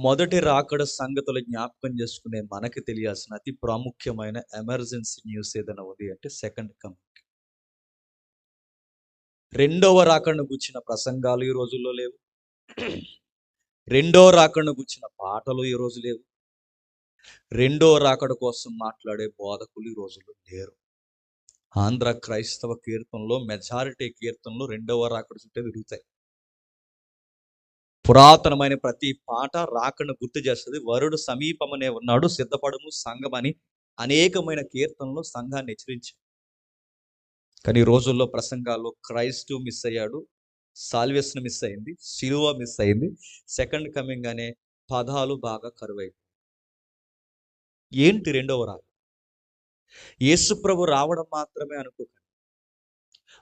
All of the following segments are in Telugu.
మొదటి రాకడ సంగతులు జ్ఞాపకం చేసుకునే మనకి తెలియాల్సిన అతి ప్రాముఖ్యమైన ఎమర్జెన్సీ న్యూస్ ఏదైనా ఉంది అంటే సెకండ్ కమింగ్. రెండవ రాకడను గుర్చిన ప్రసంగాలు ఈ రోజుల్లో లేవు. రెండో రాకడను గుర్చిన పాటలు ఈ రోజు లేవు. రెండో రాకడ కోసం మాట్లాడే బోధకులు ఈ రోజుల్లో లేరు. ఆంధ్ర క్రైస్తవ కీర్తనలో మెజారిటీ కీర్తనలు రెండవ రాకడ చుట్టే తిరుగుతాయి. పురాతనమైన ప్రతి పాట రాకడను గుర్తు చేస్తుంది. వరుడు సమీపమనే ఉన్నాడు, సిద్ధపడము సంఘమని అనేకమైన కీర్తనలు సంఘాన్ని హెచ్చరించారు. కానీ ఈ రోజుల్లో ప్రసంగాల్లో క్రైస్తు మిస్ అయ్యాడు, సాల్వేషన్ మిస్ అయింది, సిలువ మిస్ అయింది, సెకండ్ కమింగ్ అనే పదాలు బాగా కరువైంది. ఏంటి రెండవ రాకడ? యేసుప్రభు రావడం మాత్రమే అనుకోకండి.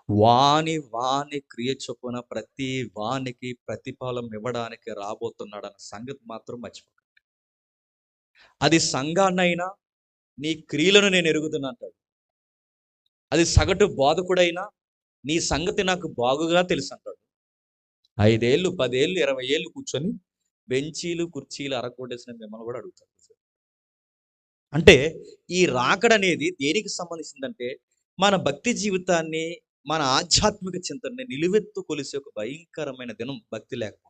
వాని క్రియ చొప్పున ప్రతి వానికి ప్రతిఫలం ఇవ్వడానికి రాబోతున్నాడన్న సంగతి మాత్రం మర్చిపోకండి. అది సంఘాన్నైనా నీ క్రియలను నేను ఎరుగుతున్నా అంటాడు. అది సగటు బోధకుడైనా నీ సంగతి నాకు బాగుగా తెలుసు అంటాడు. 5 ఏళ్ళు 10 ఏళ్ళు 20 ఏళ్ళు కూర్చొని బెంచీలు కుర్చీలు అరకొట్టేసిన మిమ్మల్ని కూడా అడుగుతాడు. అంటే ఈ రాకడ అనేది దేనికి సంబంధించిందంటే మన భక్తి జీవితాన్ని, మన ఆధ్యాత్మిక చింతనని నిలువెత్తు కొలిసే ఒక భయంకరమైన దినం భక్తి లేకపోతే.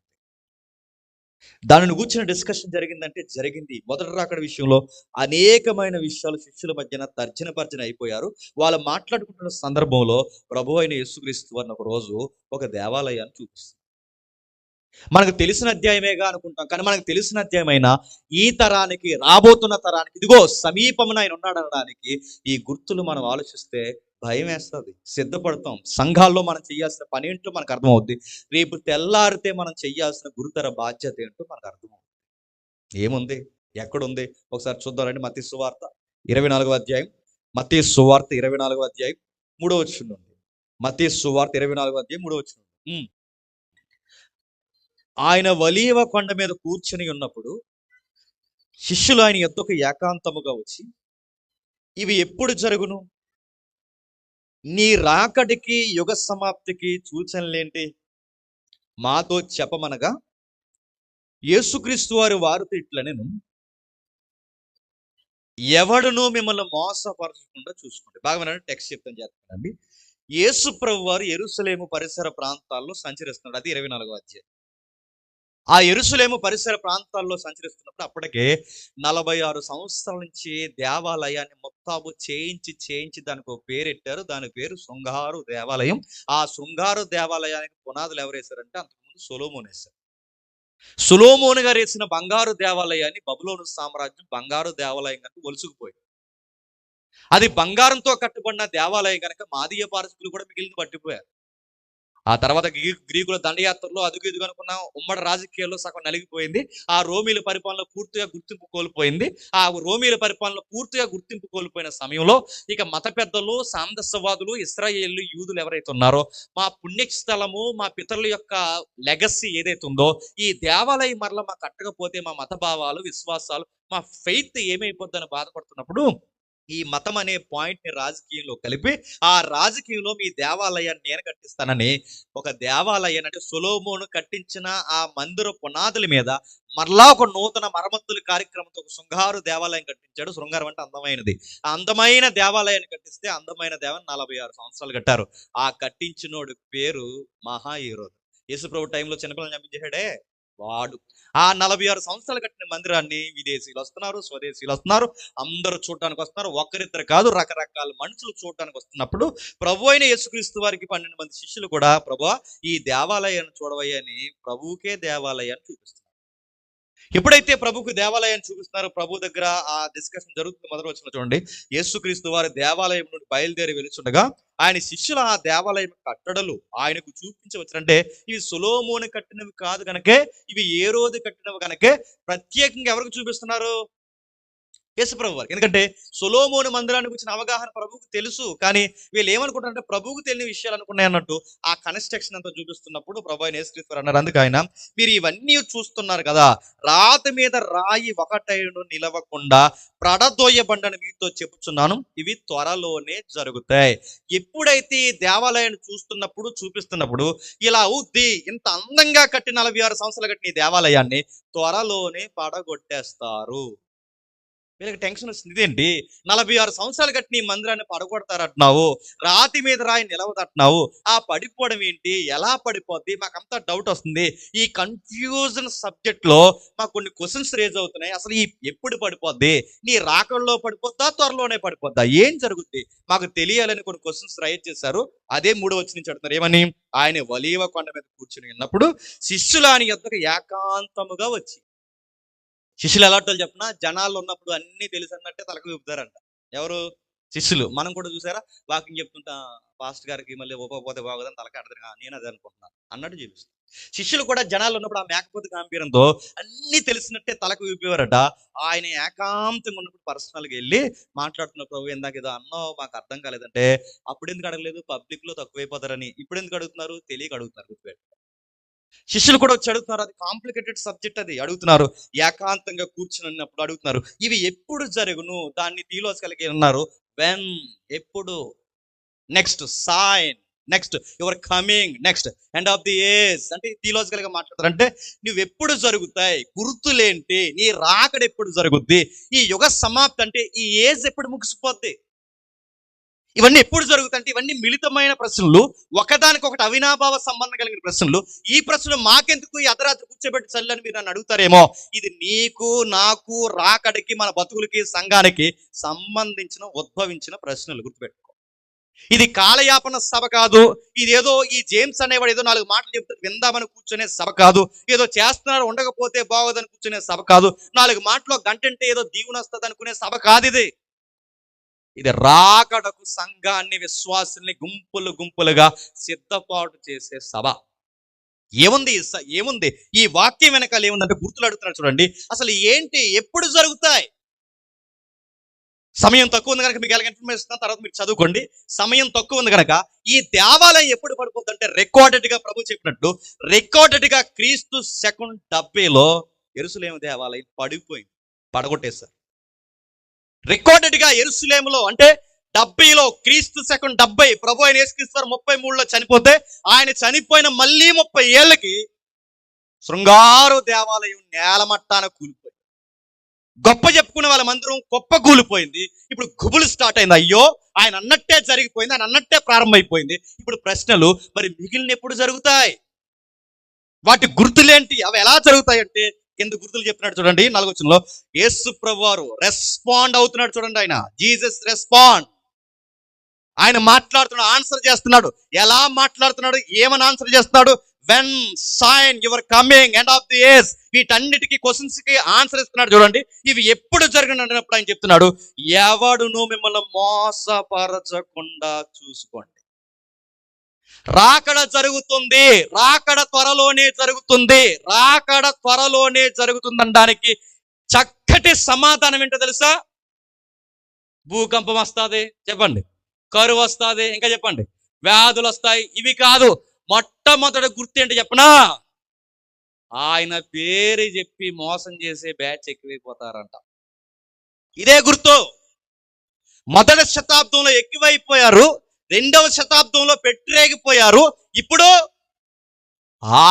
దానిని కూర్చున్న డిస్కషన్ జరిగిందంటే జరిగింది. మొదటి రాకడ విషయంలో అనేకమైన విషయాలు శిష్యుల మధ్యన తర్జన అయిపోయారు. వాళ్ళు మాట్లాడుకుంటున్న సందర్భంలో ప్రభు అయిన యేసుక్రీస్తు వారిని ఒక రోజు ఒక దేవాలయాన్ని చూపిస్తారు. మనకు తెలిసిన అధ్యాయమేగా అనుకుంటాం, కానీ మనకు తెలిసిన అధ్యాయమైనా ఈ తరానికి, రాబోతున్న తరానికి ఇదిగో సమీపమున ఆయన ఉన్నాడు అనడానికి ఈ గుర్తులు మనం ఆలోచిస్తే భయం వేస్తుంది. సిద్ధపడతాం. సంఘాల్లో మనం చేయాల్సిన పని ఏంటో మనకు అర్థమవుద్ది. రేపు తెల్లారితే మనం చేయాల్సిన గురుతర బాధ్యత ఏంటో మనకు అర్థమవుతుంది. ఏముంది, ఎక్కడుంది ఒకసారి చూద్దామండి. మత్తయి సువార్త 24వ అధ్యాయం, మత్తయి సువార్త 24వ అధ్యాయం 3వ వచనం ఉంది. మత్తయి సువార్త 24వ అధ్యాయం 3వ వచనం. ఆయన ఒలీవ కొండ మీద కూర్చుని ఉన్నప్పుడు శిష్యులు ఆయన యొద్దకు ఏకాంతముగా వచ్చి, ఇవి ఎప్పుడు జరుగును? నీ రాకడికి యుగ సమాప్తికి సూచనలేంటి? మాతో చెప్పమనగా యేసుక్రీస్తు వారితో ఇట్లనెను, ఎవడును మిమ్మల్ని మోసపరచకుండా చూసుకోండి. బాగా వినండి, టెక్స్ట్ చెప్తాను చేస్తానండి. యేసు ప్రభు వారు యెరూషలేము పరిసర ప్రాంతాల్లో సంచరిస్తున్నాడు. అది 24వ అధ్యాయం. ఆ యెరూషలేము పరిసర ప్రాంతాల్లో సంచరిస్తున్నప్పుడు అప్పటికే 46 సంవత్సరాల నుంచి దేవాలయాన్ని మొత్తాబు చేయించి దానికి ఒక పేరెట్టారు. దాని పేరు శృంగారు దేవాలయం. ఆ శృంగారు దేవాలయానికి పునాదులు ఎవరు వేశారంటే అంతకుముందు సొలొమోను వేశారు. సొలొమోను గారు వేసిన బంగారు దేవాలయాన్ని బబులోను సామ్రాజ్యం బంగారు దేవాలయం కనుక ఒలుసుకుపోయింది. అది బంగారంతో కట్టుబడిన దేవాలయం కనుక మాదీయ పారసికులు కూడా మిగిలిన పట్టిపోయారు. ఆ తర్వాత గ్రీకుల దండయాత్రలో అదుగు ఎదుగు అనుకున్న ఉమ్మడి రాజకీయాల్లో సగం నలిగిపోయింది. ఆ రోమీల పరిపాలన పూర్తిగా గుర్తింపు కోల్పోయింది. ఆ రోమీల పరిపాలన పూర్తిగా గుర్తింపు కోల్పోయిన సమయంలో ఇక మత పెద్దలు, సాందస్యవాదులు, ఇశ్రాయేలు యూదులు ఎవరైతే ఉన్నారో, మా పుణ్యస్థలము, మా పితరుల యొక్క లెగసీ ఏదైతే ఉందో, ఈ దేవాలయం మరల మా కట్టకపోతే మా మత భావాలు, విశ్వాసాలు, మా ఫెయిత్ ఏమైపోద్దని బాధపడుతున్నప్పుడు ఈ మతం అనే పాయింట్ ని రాజకీయంలో కలిపి ఆ రాజకీయంలో మీ దేవాలయాన్ని నేను కట్టిస్తానని ఒక దేవాలయాన్ని, అంటే సొలొమోను కట్టించిన ఆ మందిర పునాదుల మీద మరలా ఒక నూతన మరమ్మతుల కార్యక్రమంతో ఒక శృంగారు దేవాలయం కట్టించాడు. శృంగారం అంటే అందమైనది. ఆ అందమైన దేవాలయాన్ని కట్టిస్తే అందమైన దేవాలయం 46 సంవత్సరాలు కట్టారు. ఆ కట్టించినోడు పేరు మహాహీరోదు. యేసుప్రభు టైంలో చిన్నపిల్లలు చంపించేశాడే వాడు. ఆ 46 సంవత్సరాలు కట్టిన మందిరాన్ని విదేశీయులు వస్తున్నారు, స్వదేశీయులు వస్తున్నారు, అందరూ చూడటానికి వస్తున్నారు. ఒక్కరిద్దరు కాదు, రకరకాల మనుషులు చూడటానికి వస్తున్నప్పుడు ప్రభు అయిన యేసుక్రీస్తు వారికి 12 మంది శిష్యులు కూడా ప్రభువా ఈ దేవాలయాన్ని చూడవయ్యని ప్రభువుకే దేవాలయాన్ని చూపిస్తున్నారు. ఎప్పుడైతే ప్రభుకు దేవాలయాన్ని చూపిస్తున్నారో ప్రభు దగ్గర ఆ డిస్కషన్ జరుగుతుంది. మొదటి వచనం చూడండి. యేసుక్రీస్తు వారి దేవాలయం నుండి బయలుదేరి వెలుచుండగా ఆయన శిష్యుల ఆ దేవాలయం కట్టడలు ఆయనకు చూపించవచ్చునంటే ఇవి సొలొమోను కట్టినవి కాదు కనుకే, ఇవి ఏ రోజు కట్టినవి కనుకే ప్రత్యేకంగా ఎవరికి చూపిస్తున్నారు? యేసుప్రభు వారికి. ఎందుకంటే సొలొమోను మందిరాన్ని గురించిన అవగాహన ప్రభువుకు తెలుసు. కానీ వీళ్ళు ఏమనుకుంటారంటే ప్రభువుకు తెలియని విషయాలు అనుకున్నాయి అన్నట్టు ఆ కన్స్ట్రక్షన్ అంతా చూపిస్తున్నప్పుడు ప్రభు అయిన యేసుక్రీస్తు వారు అన్నారు, అందుకు ఆయన, మీరు ఇవన్నీ చూస్తున్నారు కదా, రాతి మీద రాయి ఒకటైను నిలవకుండా పడదోయబండని మీతో చెప్పుచున్నాను, ఇవి త్వరలోనే జరుగుతాయి. ఎప్పుడైతే ఈ దేవాలయాన్ని చూస్తున్నప్పుడు చూపిస్తున్నప్పుడు ఇలా అవుద్ది, ఇంత అందంగా కట్టి 46 సంవత్సరాలు కట్టిన ఈ దేవాలయాన్ని త్వరలోనే పడగొట్టేస్తారు. వీళ్ళకి టెన్షన్ వస్తుంది, ఇదేంటి 46 సంవత్సరాలు కట్టిన ఈ మందిరాన్ని పడగొడతారంటున్నావు, రాతి మీద రాయి నిలవదంటున్నావు, ఆ పడిపోవడం ఏంటి, ఎలా పడిపోద్ది, మాకంతా డౌట్ వస్తుంది. ఈ కన్ఫ్యూజన్ సబ్జెక్ట్ లో మాకు కొన్ని క్వశ్చన్స్ రేజ్ అవుతున్నాయి. అసలు ఈ ఎప్పుడు పడిపోద్ది, నీ రాకల్లో పడిపోద్దా, త్వరలోనే పడిపోద్దా, ఏం జరుగుద్ది, మాకు తెలియాలని కొన్ని క్వశ్చన్స్ రైజ్ చేశారు. అదే 3వ వచనం నుంచి అడుగుతున్నారు, ఏమని, ఆయన ఒలీవ కొండ మీద కూర్చుని ఉన్నప్పుడు శిష్యులు ఆయన యొద్దకు ఏకాంతముగా వచ్చి. శిష్యులు ఎలాంటి వాళ్ళు చెప్పిన, జనాలు ఉన్నప్పుడు అన్ని తెలుసు అన్నట్టే తలకు ఊపుతారంట. ఎవరు? శిష్యులు. మనం కూడా చూసారా, వాకింగ్ చెప్తుంటా, పాస్ట్ గారికి మళ్ళీ ఒప్పకపోతే బాగోదని తలకి అడతారు, నేను అదే అనుకుంటున్నాను అన్నట్టు చూపిస్తాను. శిష్యులు కూడా జనాలు ఉన్నప్పుడు ఆ మేకపోతే గాంభీర్యంతో అన్ని తెలిసినట్టే తలకు ఊపేవారట. ఆయన ఏకాంతంగా ఉన్నప్పుడు పర్సనల్గా వెళ్ళి మాట్లాడుతున్న, ప్రభు ఇందాక ఏదో అన్నావు మాకు అర్థం కాలేదంటే, అప్పుడు ఎందుకు అడగలేదు, పబ్లిక్ లో తక్కువైపోతారని. ఇప్పుడు ఎందుకు అడుగుతున్నారు, తెలియక అడుగుతున్నారు. శిష్యులు కూడా వచ్చి అడుగుతున్నారు, అది కాంప్లికేటెడ్ సబ్జెక్ట్, అది అడుగుతున్నారు. ఏకాంతంగా కూర్చుని ఉన్నప్పుడు అడుగుతున్నారు, ఇవి ఎప్పుడు జరుగును, దాన్ని థియోలాజికల్గా ఉన్నారు, వెన్, ఎప్పుడు, next sign, next your coming, next end of the age. అంటే థియోలాజికల్ గా మాట్లాడతారు. అంటే నువ్వు ఎప్పుడు జరుగుతాయి, గుర్తులేంటి, నీ రాకడ ఎప్పుడు జరుగుద్ది, ఈ యుగ సమాప్తి అంటే ఈ ఏజ్ ఎప్పుడు ముగిసిపోద్ది, ఇవన్నీ ఎప్పుడు జరుగుతాయంటే ఇవన్నీ మిళితమైన ప్రశ్నలు, ఒకదానికొకటి అవినాభావ సంబంధం కలిగిన ప్రశ్నలు. ఈ ప్రశ్నలు మాకెందుకు ఈ అర్ధరాత్రి కూర్చోబెట్టి చల్లని మీరు నన్ను అడుగుతారేమో, ఇది నీకు నాకు రాకడికి మన బతుకులకి సంఘానికి సంబంధించిన ఉద్భవించిన ప్రశ్నలు. గుర్తుపెట్టుకో, ఇది కాలయాపన సభ కాదు, ఇదేదో ఈ జేమ్స్ అనేవాడు ఏదో 4 మాటలు చెప్తే విందామని కూర్చునే సభ కాదు, ఏదో చేస్తున్నారు ఉండకపోతే బాగోదని కూర్చునే సభ కాదు, 4 మాటలో గంటంటే ఏదో దీవుని వస్తుంది అనుకునే సభ కాదు ఇది. ఇది రాకడకు సంఘాన్ని, విశ్వాసుల్ని గుంపులు గుంపులుగా సిద్ధపాటు చేసే సభ. ఏముంది ఏముంది ఈ వాక్యం వెనకాల ఏముందంటే గుర్తులు అడుగుతున్నాడు చూడండి. అసలు ఏంటి, ఎప్పుడు జరుగుతాయి? సమయం తక్కువ ఉంది కనుక మీకు ఎలాగ ఇన్ఫర్మేషన్ తర్వాత మీరు చదువుకోండి. సమయం తక్కువ ఉంది కనుక ఈ దేవాలయం ఎప్పుడు పడిపోద్ది అంటే, రికార్డెడ్ గా ప్రభు చెప్పినట్టు, రికార్డెడ్ గా క్రీస్తు 70లో యెరూషలేము దేవాలయం పడిపోయింది, పడగొట్టేశారు. రికార్డెడ్ గా యెరూషలేములో అంటే 70లో, క్రీస్తు 70, ప్రభు అయిన యేసుక్రీస్తు 33లో చనిపోతే, ఆయన చనిపోయిన మళ్ళీ 30 ఏళ్ళకి శృంగారు దేవాలయం నేలమట్టాన కూలిపోయింది. గొప్ప చెప్పుకునే వాళ్ళ మందిరం గొప్ప కూలిపోయింది. ఇప్పుడు గుబులు స్టార్ట్ అయింది, అయ్యో ఆయన అన్నట్టే జరిగిపోయింది, ఆయన అన్నట్టే ప్రారంభమైపోయింది. ఇప్పుడు ప్రశ్నలు, మరి మిగిలిన ఎప్పుడు జరుగుతాయి, వాటి గుర్తులేంటి, అవి ఎలా జరుగుతాయి అంటే, కింద గుర్తులు చెప్తున్నాడు చూడండి. 4వ వచనంలో యేసు ప్రభువారు రెస్పాండ్ అవుతున్నాడు చూడండి. ఆయన జీసస్ రెస్పాండ్, ఆయన మాట్లాడుతున్నాడు, ఆన్సర్ చేస్తున్నాడు. ఎలా మాట్లాడుతున్నాడు, ఏమని ఆన్సర్ చేస్తున్నాడు? When, sign, your coming, end of the age. వీటన్నిటికీ క్వశ్చన్స్ కి ఆన్సర్ ఇస్తున్నాడు చూడండి. ఇవి ఎప్పుడు జరిగినప్పుడు ఆయన చెప్తున్నాడు, ఎవడును మిమ్మల్ని మోసపరచకుండా చూసుకోండి. రాకడ జరుగుతుంది, రాకడ త్వరలోనే జరుగుతుంది, రాకడ త్వరలోనే జరుగుతుందనడానికి చక్కటి సమాధానం ఏంటో తెలుసా? భూకంపం వస్తుంది చెప్పండి, కరువు వస్తుంది ఇంకా చెప్పండి, వ్యాధులు వస్తాయి, ఇవి కాదు. మొట్టమొదటి గుర్తు ఏంటి చెప్పనా? ఆయన పేరు చెప్పి మోసం చేసే బ్యాచ్ ఎక్కువైపోతారంట. ఇదే గుర్తు. మొదటి శతాబ్దంలో ఎక్కువైపోయారు, 2వ శతాబ్దంలో పెట్టిరేగిపోయారు, ఇప్పుడు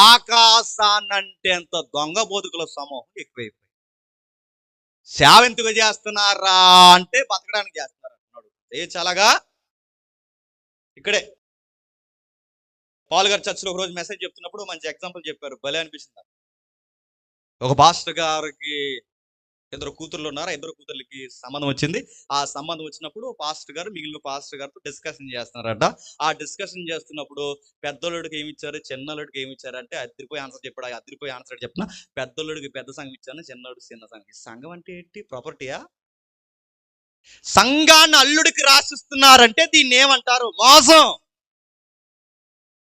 ఆకాశాన్నంటే అంత దొంగ బతుకుల సమూహం ఎక్కువైపోయింది. సేవెందుకు చేస్తున్నారా అంటే బతకడానికి చేస్తున్నారు అంటున్నాడు. ఏ చాలాగా ఇక్కడే పాల్ గారు చర్చిలో ఒక రోజు మెసేజ్ చెప్తున్నప్పుడు మంచి ఎగ్జాంపుల్ చెప్పారు, భలే అనిపిస్తుంది. ఒక పాస్టర్ గారికి 2 కూతుర్లు ఉన్నారు, 2 కూతుర్లకి సంబంధం వచ్చింది. ఆ సంబంధం వచ్చినప్పుడు పాస్టర్ గారు మిగిలిన పాస్టర్ గారితో డిస్కషన్ చేస్తున్నారట. ఆ డిస్కషన్ చేస్తున్నప్పుడు పెద్దోళ్ళకి ఏమి ఇచ్చారు, చిన్నోళ్ళకి ఏమి ఇచ్చారు అంటే అదిరిపోయి ఆన్సర్ చెప్పాడు. ఆ అదిరిపోయి ఆన్సర్ చెప్తున్నా, పెద్దోళ్ళకి పెద్ద సంఘం ఇచ్చాను, చిన్నోడికి చిన్న సంఘం. సంఘం అంటే ఏంటి, ప్రాపర్టీయా? సంఘాన్ని అల్లుడికి రాసిస్తున్నారంటే దీన్ని ఏమంటారు? మోసం.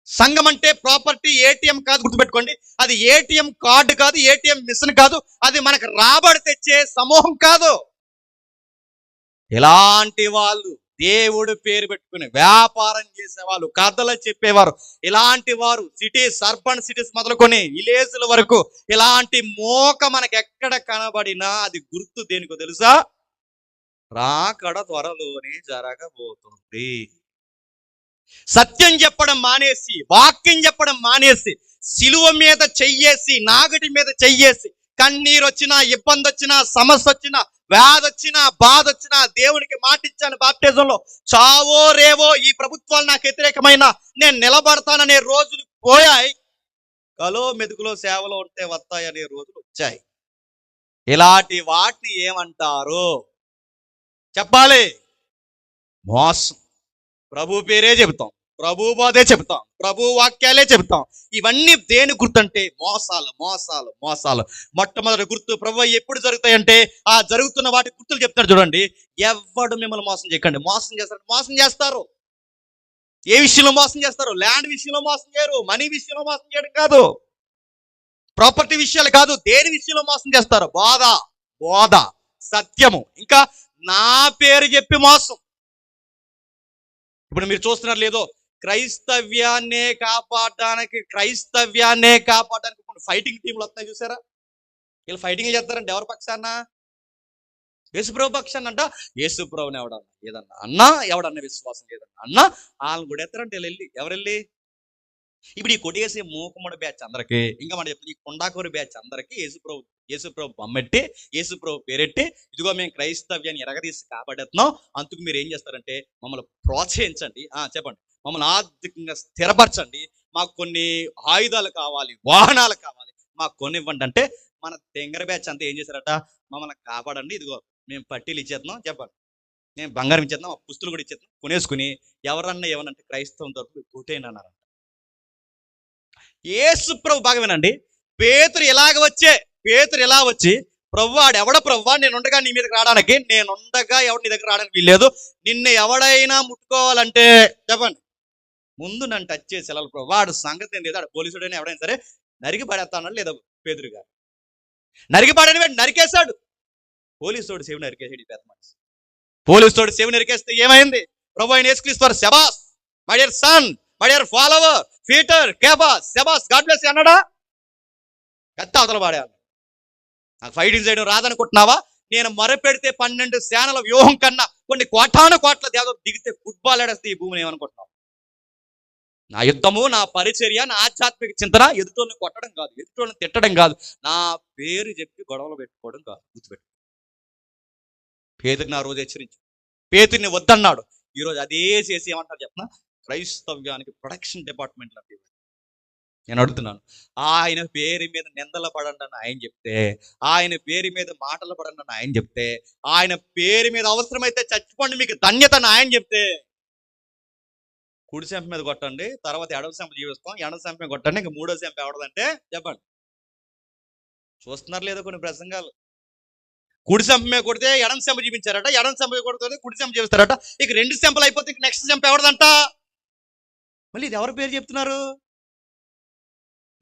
సంఘం అంటే ప్రాపర్టీ, ఏటీఎం కాదు, గుర్తుపెట్టుకోండి. అది ఏటీఎం కార్డు కాదు, ఏటీఎం మిషన్ కాదు, అది మనకు రాబడి తెచ్చే సమూహం కాదు. ఇలాంటి వాళ్ళు దేవుడు పేరు పెట్టుకుని వ్యాపారం చేసేవాళ్ళు, కథలు చెప్పేవారు, ఇలాంటి వారు సిటీస్, అర్బన్ సిటీస్ మొదలుకొని విలేజ్ల వరకు ఇలాంటి మోక మనకి ఎక్కడ కనబడినా అది గుర్తు దేనికో తెలుసా? రాకడ త్వరలోనే జరగబోతుంది. సత్యం చెప్పడం మానేసి, వాక్యం చెప్పడం మానేసి, సిలువ మీద చెయ్యేసి, నాగటి మీద చెయ్యేసి, కన్నీరు వచ్చినా, ఇబ్బంది వచ్చినా, సమస్య వచ్చినా, వ్యాధి వచ్చినా, బాధ వచ్చినా, దేవునికి మాటిచ్చాను బాప్టిజంలో, చావో రేవో ఈ ప్రభుత్వాలు నాకు వ్యతిరేకమైన నేను నిలబడతాననే రోజులు పోయాయి. కలో మెతుకులో సేవలో ఉంటే వస్తాయనే రోజులు వచ్చాయి. ఇలాంటి వాటిని ఏమంటారు చెప్పాలి? మోసం. ప్రభు పేరే చెబుతాం, ప్రభు బోధే చెబుతాం, ప్రభు వాక్యాలే చెబుతాం. ఇవన్నీ దేని గుర్తంటే మోసాలు, మోసాలు, మోసాలు. మొట్టమొదటి గుర్తు ప్రభు ఎప్పుడు జరుగుతాయంటే ఆ జరుగుతున్న వాటి గుర్తులు చెప్తారు చూడండి. ఎవ్వడు మిమ్మల్ని మోసం చేయకండి. మోసం చేస్తారు, మోసం చేస్తారు. ఏ విషయంలో మోసం చేస్తారు? ల్యాండ్ విషయంలో మోసం చేయరు, మనీ విషయంలో మోసం చేయడం కాదు, ప్రాపర్టీ విషయాలు కాదు, దేని విషయంలో మోసం చేస్తారు? బోధ, బోధ, సత్యము, ఇంకా నా పేరు చెప్పి మోసం. ఇప్పుడు మీరు చూస్తున్నారు లేదో, క్రైస్తవ్యాన్నే కాపాడడానికి కొన్ని ఫైటింగ్ టీంలు వస్తున్నాయి చూసారా? వీళ్ళు ఫైటింగ్ చేస్తారంటే ఎవరి పక్షాన? యేసుప్రభు పక్షాన అంట. యేసుప్రభుని ఎవడన్నా ఏదన్నా అన్నా, ఎవడన్నా విశ్వాసం లేదన్నా అన్నా, వాళ్ళని కూడా ఎత్తారంటే వెళ్ళి. ఎవరెళ్ళి? ఇప్పుడు ఈ కొట్టేసే మూకముడి బ్యాచ్ అందరికి, ఇంకా మనం చెప్తాం ఈ కొండాకూరి బ్యాచ్ అందరికి యేసుప్రభు బొమ్మెట్టి, యేసుప్రభు పేరెట్టి, ఇదిగో మేము క్రైస్తవ్యాన్ని ఎరగదీసి కాపాడేస్తున్నాం, అందుకు మీరు ఏం చేస్తారంటే మమ్మల్ని ప్రోత్సహించండి, చెప్పండి, మమ్మల్ని ఆర్థికంగా స్థిరపరచండి, మాకు కొన్ని ఆయుధాలు కావాలి, వాహనాలు కావాలి, మాకు కొన్ని ఇవ్వండి అంటే మన తెంగర బ్యాచ్ అంతా ఏం చేశారట? మమ్మల్ని కాపాడండి, ఇదిగో మేము పట్టీలు ఇచ్చేస్తున్నాం, చెప్పండి, మేము బంగారం ఇచ్చేస్తున్నాం, పుస్తులు కూడా ఇచ్చేస్తున్నాం, కొనేసుకుని ఎవరన్నా ఏమనంటే క్రైస్తవం తరపు కోటేనన్నారంట. యేసుప్రభు బాగా వినండి, పేతురు ఇలా వచ్చి ప్రభు ఆడెవడ ప్రభు, నేనుండగా నీ మీదకి రావడానికి, నేనుండగా ఎవడు నీ దగ్గర రావడానికి వీల్లేదు, నిన్ను ఎవడైనా ముట్టుకోవాలంటే చెప్పండి ముందు నన్ను టచ్ చేసి వెళ్ళాలి ప్రభు. వాడు సంగతి ఏం లేదు, ఆడు పోలీసుడైనా ఎవడైనా సరే నరికి పడేస్తాను లేదా పేతురు గారు. నరికి పడని వాడు నరికేశాడు. పోలీసుడు సేవ నరికేసాడు. ఈ పెద్ద మనిషి పోలీసుడు సేవ నరికేస్తే ఏమైంది? ప్రభు ఆయన యేసుక్రీస్తు శబాస్ my dear son, my dear follower, Peter, Cephas, శబాస్, గాడ్ బ్లెస్ యు అన్నాడా? కత్త అవతల పాడాను. నాకు ఫైటింగ్ చేయడం రాదనుకుంటున్నావా? నేను మొరపెడితే 12 సేనల వ్యూహం కన్నా కొన్ని కోటాను కోట్ల దేవతలు దిగితే ఫుట్బాల్ ఆడేస్తే ఈ భూమిని ఏమనుకుంటున్నావు? నా యుద్ధము, నా పరిచర్య, నా ఆధ్యాత్మిక చింతన ఎదుటోళ్ళని కొట్టడం కాదు, ఎదుటోళ్ళని తిట్టడం కాదు, నా పేరు చెప్పి గొడవలు పెట్టుకోవడం కాదు. గుర్తుపెట్టు. పేతురిని ఆ రోజు హెచ్చరించి పేతురిని వద్దన్నాడు. ఈరోజు అదే చేసి ఏమంటారు చెప్పిన? క్రైస్తవ్యానికి ప్రొటెక్షన్ డిపార్ట్మెంట్ లాంటి నేను అడుగుతున్నాను. ఆయన పేరు మీద నిందలు పడండి అని ఆయన చెప్తే, ఆయన పేరు మీద మాటలు పడండి అని ఆయన చెప్తే, ఆయన పేరు మీద అవసరమైతే చచ్చిపోండి మీకు ధన్యత అని ఆయన చెప్తే, కుడి సెంప మీద కొట్టండి, తర్వాత ఎడవ సెంప జీవిస్తాం, ఎడవ సెంప మీద కొట్టండి, ఇంకా మూడో సెంప ఎవడదంటే చెప్పండి. చూస్తున్నారు లేదో కొన్ని ప్రసంగాలు, కుడి సెంప మీద కొడితే ఎడం సెంప చూపించారట, ఎడం సెంప కొడితే కుడి సెంప చూపిస్తారట, ఇక 2 సెంపలు అయిపోతే నెక్స్ట్ సెంప ఎవడదంట? మళ్ళీ ఇది ఎవరి పేరు చెప్తున్నారు?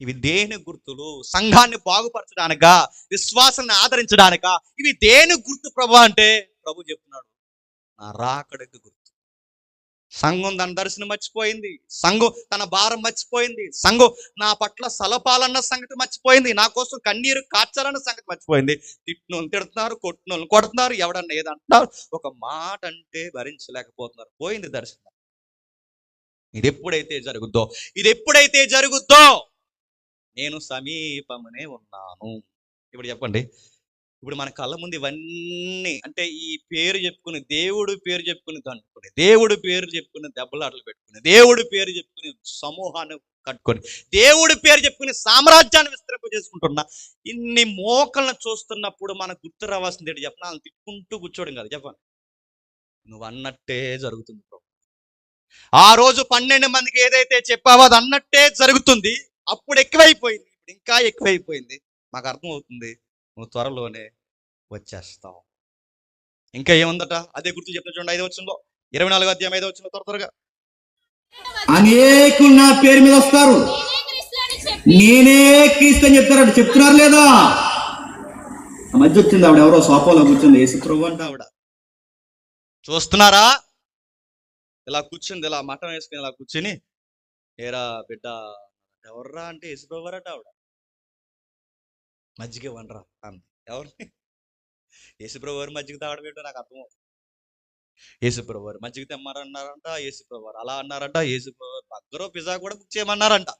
ఇవి దేని గుర్తులు? సంఘాన్ని బాగుపరచడానికా, విశ్వాసాన్ని ఆదరించడానికా? ఇవి దేని గుర్తు ప్రభు అంటే ప్రభు చెప్తున్నాడు, నా రాకడకు గుర్తు. సంఘం తన దర్శనం మర్చిపోయింది, సంఘం తన భారం మర్చిపోయింది, సంఘం నా పట్ల సలపాలన్న సంగతి మర్చిపోయింది, నా కోసం కన్నీరు కార్చాలన్న సంగతి మర్చిపోయింది. తిట్టినోళ్ళు తిడుతున్నారు, కొట్టినోళ్ళు కొడుతున్నారు, ఎవడన్నా ఏదంటున్నారు, ఒక మాట అంటే భరించలేకపోతున్నారు. పోయింది దర్శనం. ఇది ఎప్పుడైతే జరుగుద్దో నేను సమీపమునే ఉన్నాను. ఇప్పుడు చెప్పండి, ఇప్పుడు మన కళ్ళ ముందు ఇవన్నీ అంటే ఈ పేరు చెప్పుకుని, దేవుడు పేరు చెప్పుకుని దండుకుని, దేవుడు పేరు చెప్పుకుని దెబ్బలాటలు పెట్టుకుని, దేవుడు పేరు చెప్పుకుని సమూహాన్ని కట్టుకొని, దేవుడి పేరు చెప్పుకుని సామ్రాజ్యాన్ని విస్తరింప చేసుకుంటున్నా ఇన్ని మోకలను చూస్తున్నప్పుడు మనకు గుర్తు రావాల్సింది ఏంటి చెప్పిన? వాళ్ళని తిట్టుకుంటూ కూర్చోవడం కాదు. చెప్పండి, నువ్వు అన్నట్టే జరుగుతుంది. ఆ రోజు 12 మందికి ఏదైతే చెప్పావో అది అన్నట్టే జరుగుతుంది. అప్పుడు ఎక్కువైపోయింది, ఇప్పుడు ఇంకా ఎక్కువైపోయింది. మాకు అర్థమవుతుంది, నువ్వు త్వరలోనే వచ్చేస్తావు. ఇంకా ఏముందట? అదే గుర్తు చెప్పిన చూడండి, 5వ వచనంలో, 24వ అధ్యాయం 5వ వచనంలో త్వరగా, అనేకులు నా పేరు మీద వస్తారు, నేనే క్రీస్తు అని చెప్తున్నారు లేదా? మధ్య వచ్చింది ఆవిడ, ఎవరో సోఫాలో కూర్చుంది, యేసుప్రభు అంట ఆవిడ. చూస్తున్నారా? ఇలా కూర్చుంది, ఇలా మఠం వేసుకుని ఇలా కూర్చుని, ఏరా బిడ్డ, ఎవర్రా అంటే యేసుప్రభువారట. ఆవిడ మజ్జిగ ఇవ్వండిరా అంది. ఎవరిని? యేసుప్రభువారు మజ్జిగ తాగడం ఏంటో నాకు అర్థం. యేసుప్రభువారు మజ్జిగ తెమ్మన్నారంట, యేసుప్రభువారు అలా అన్నారంట, యేసుప్రభువారు బర్గరో పిజ్జా కూడా బుక్ చేయమన్నారంట.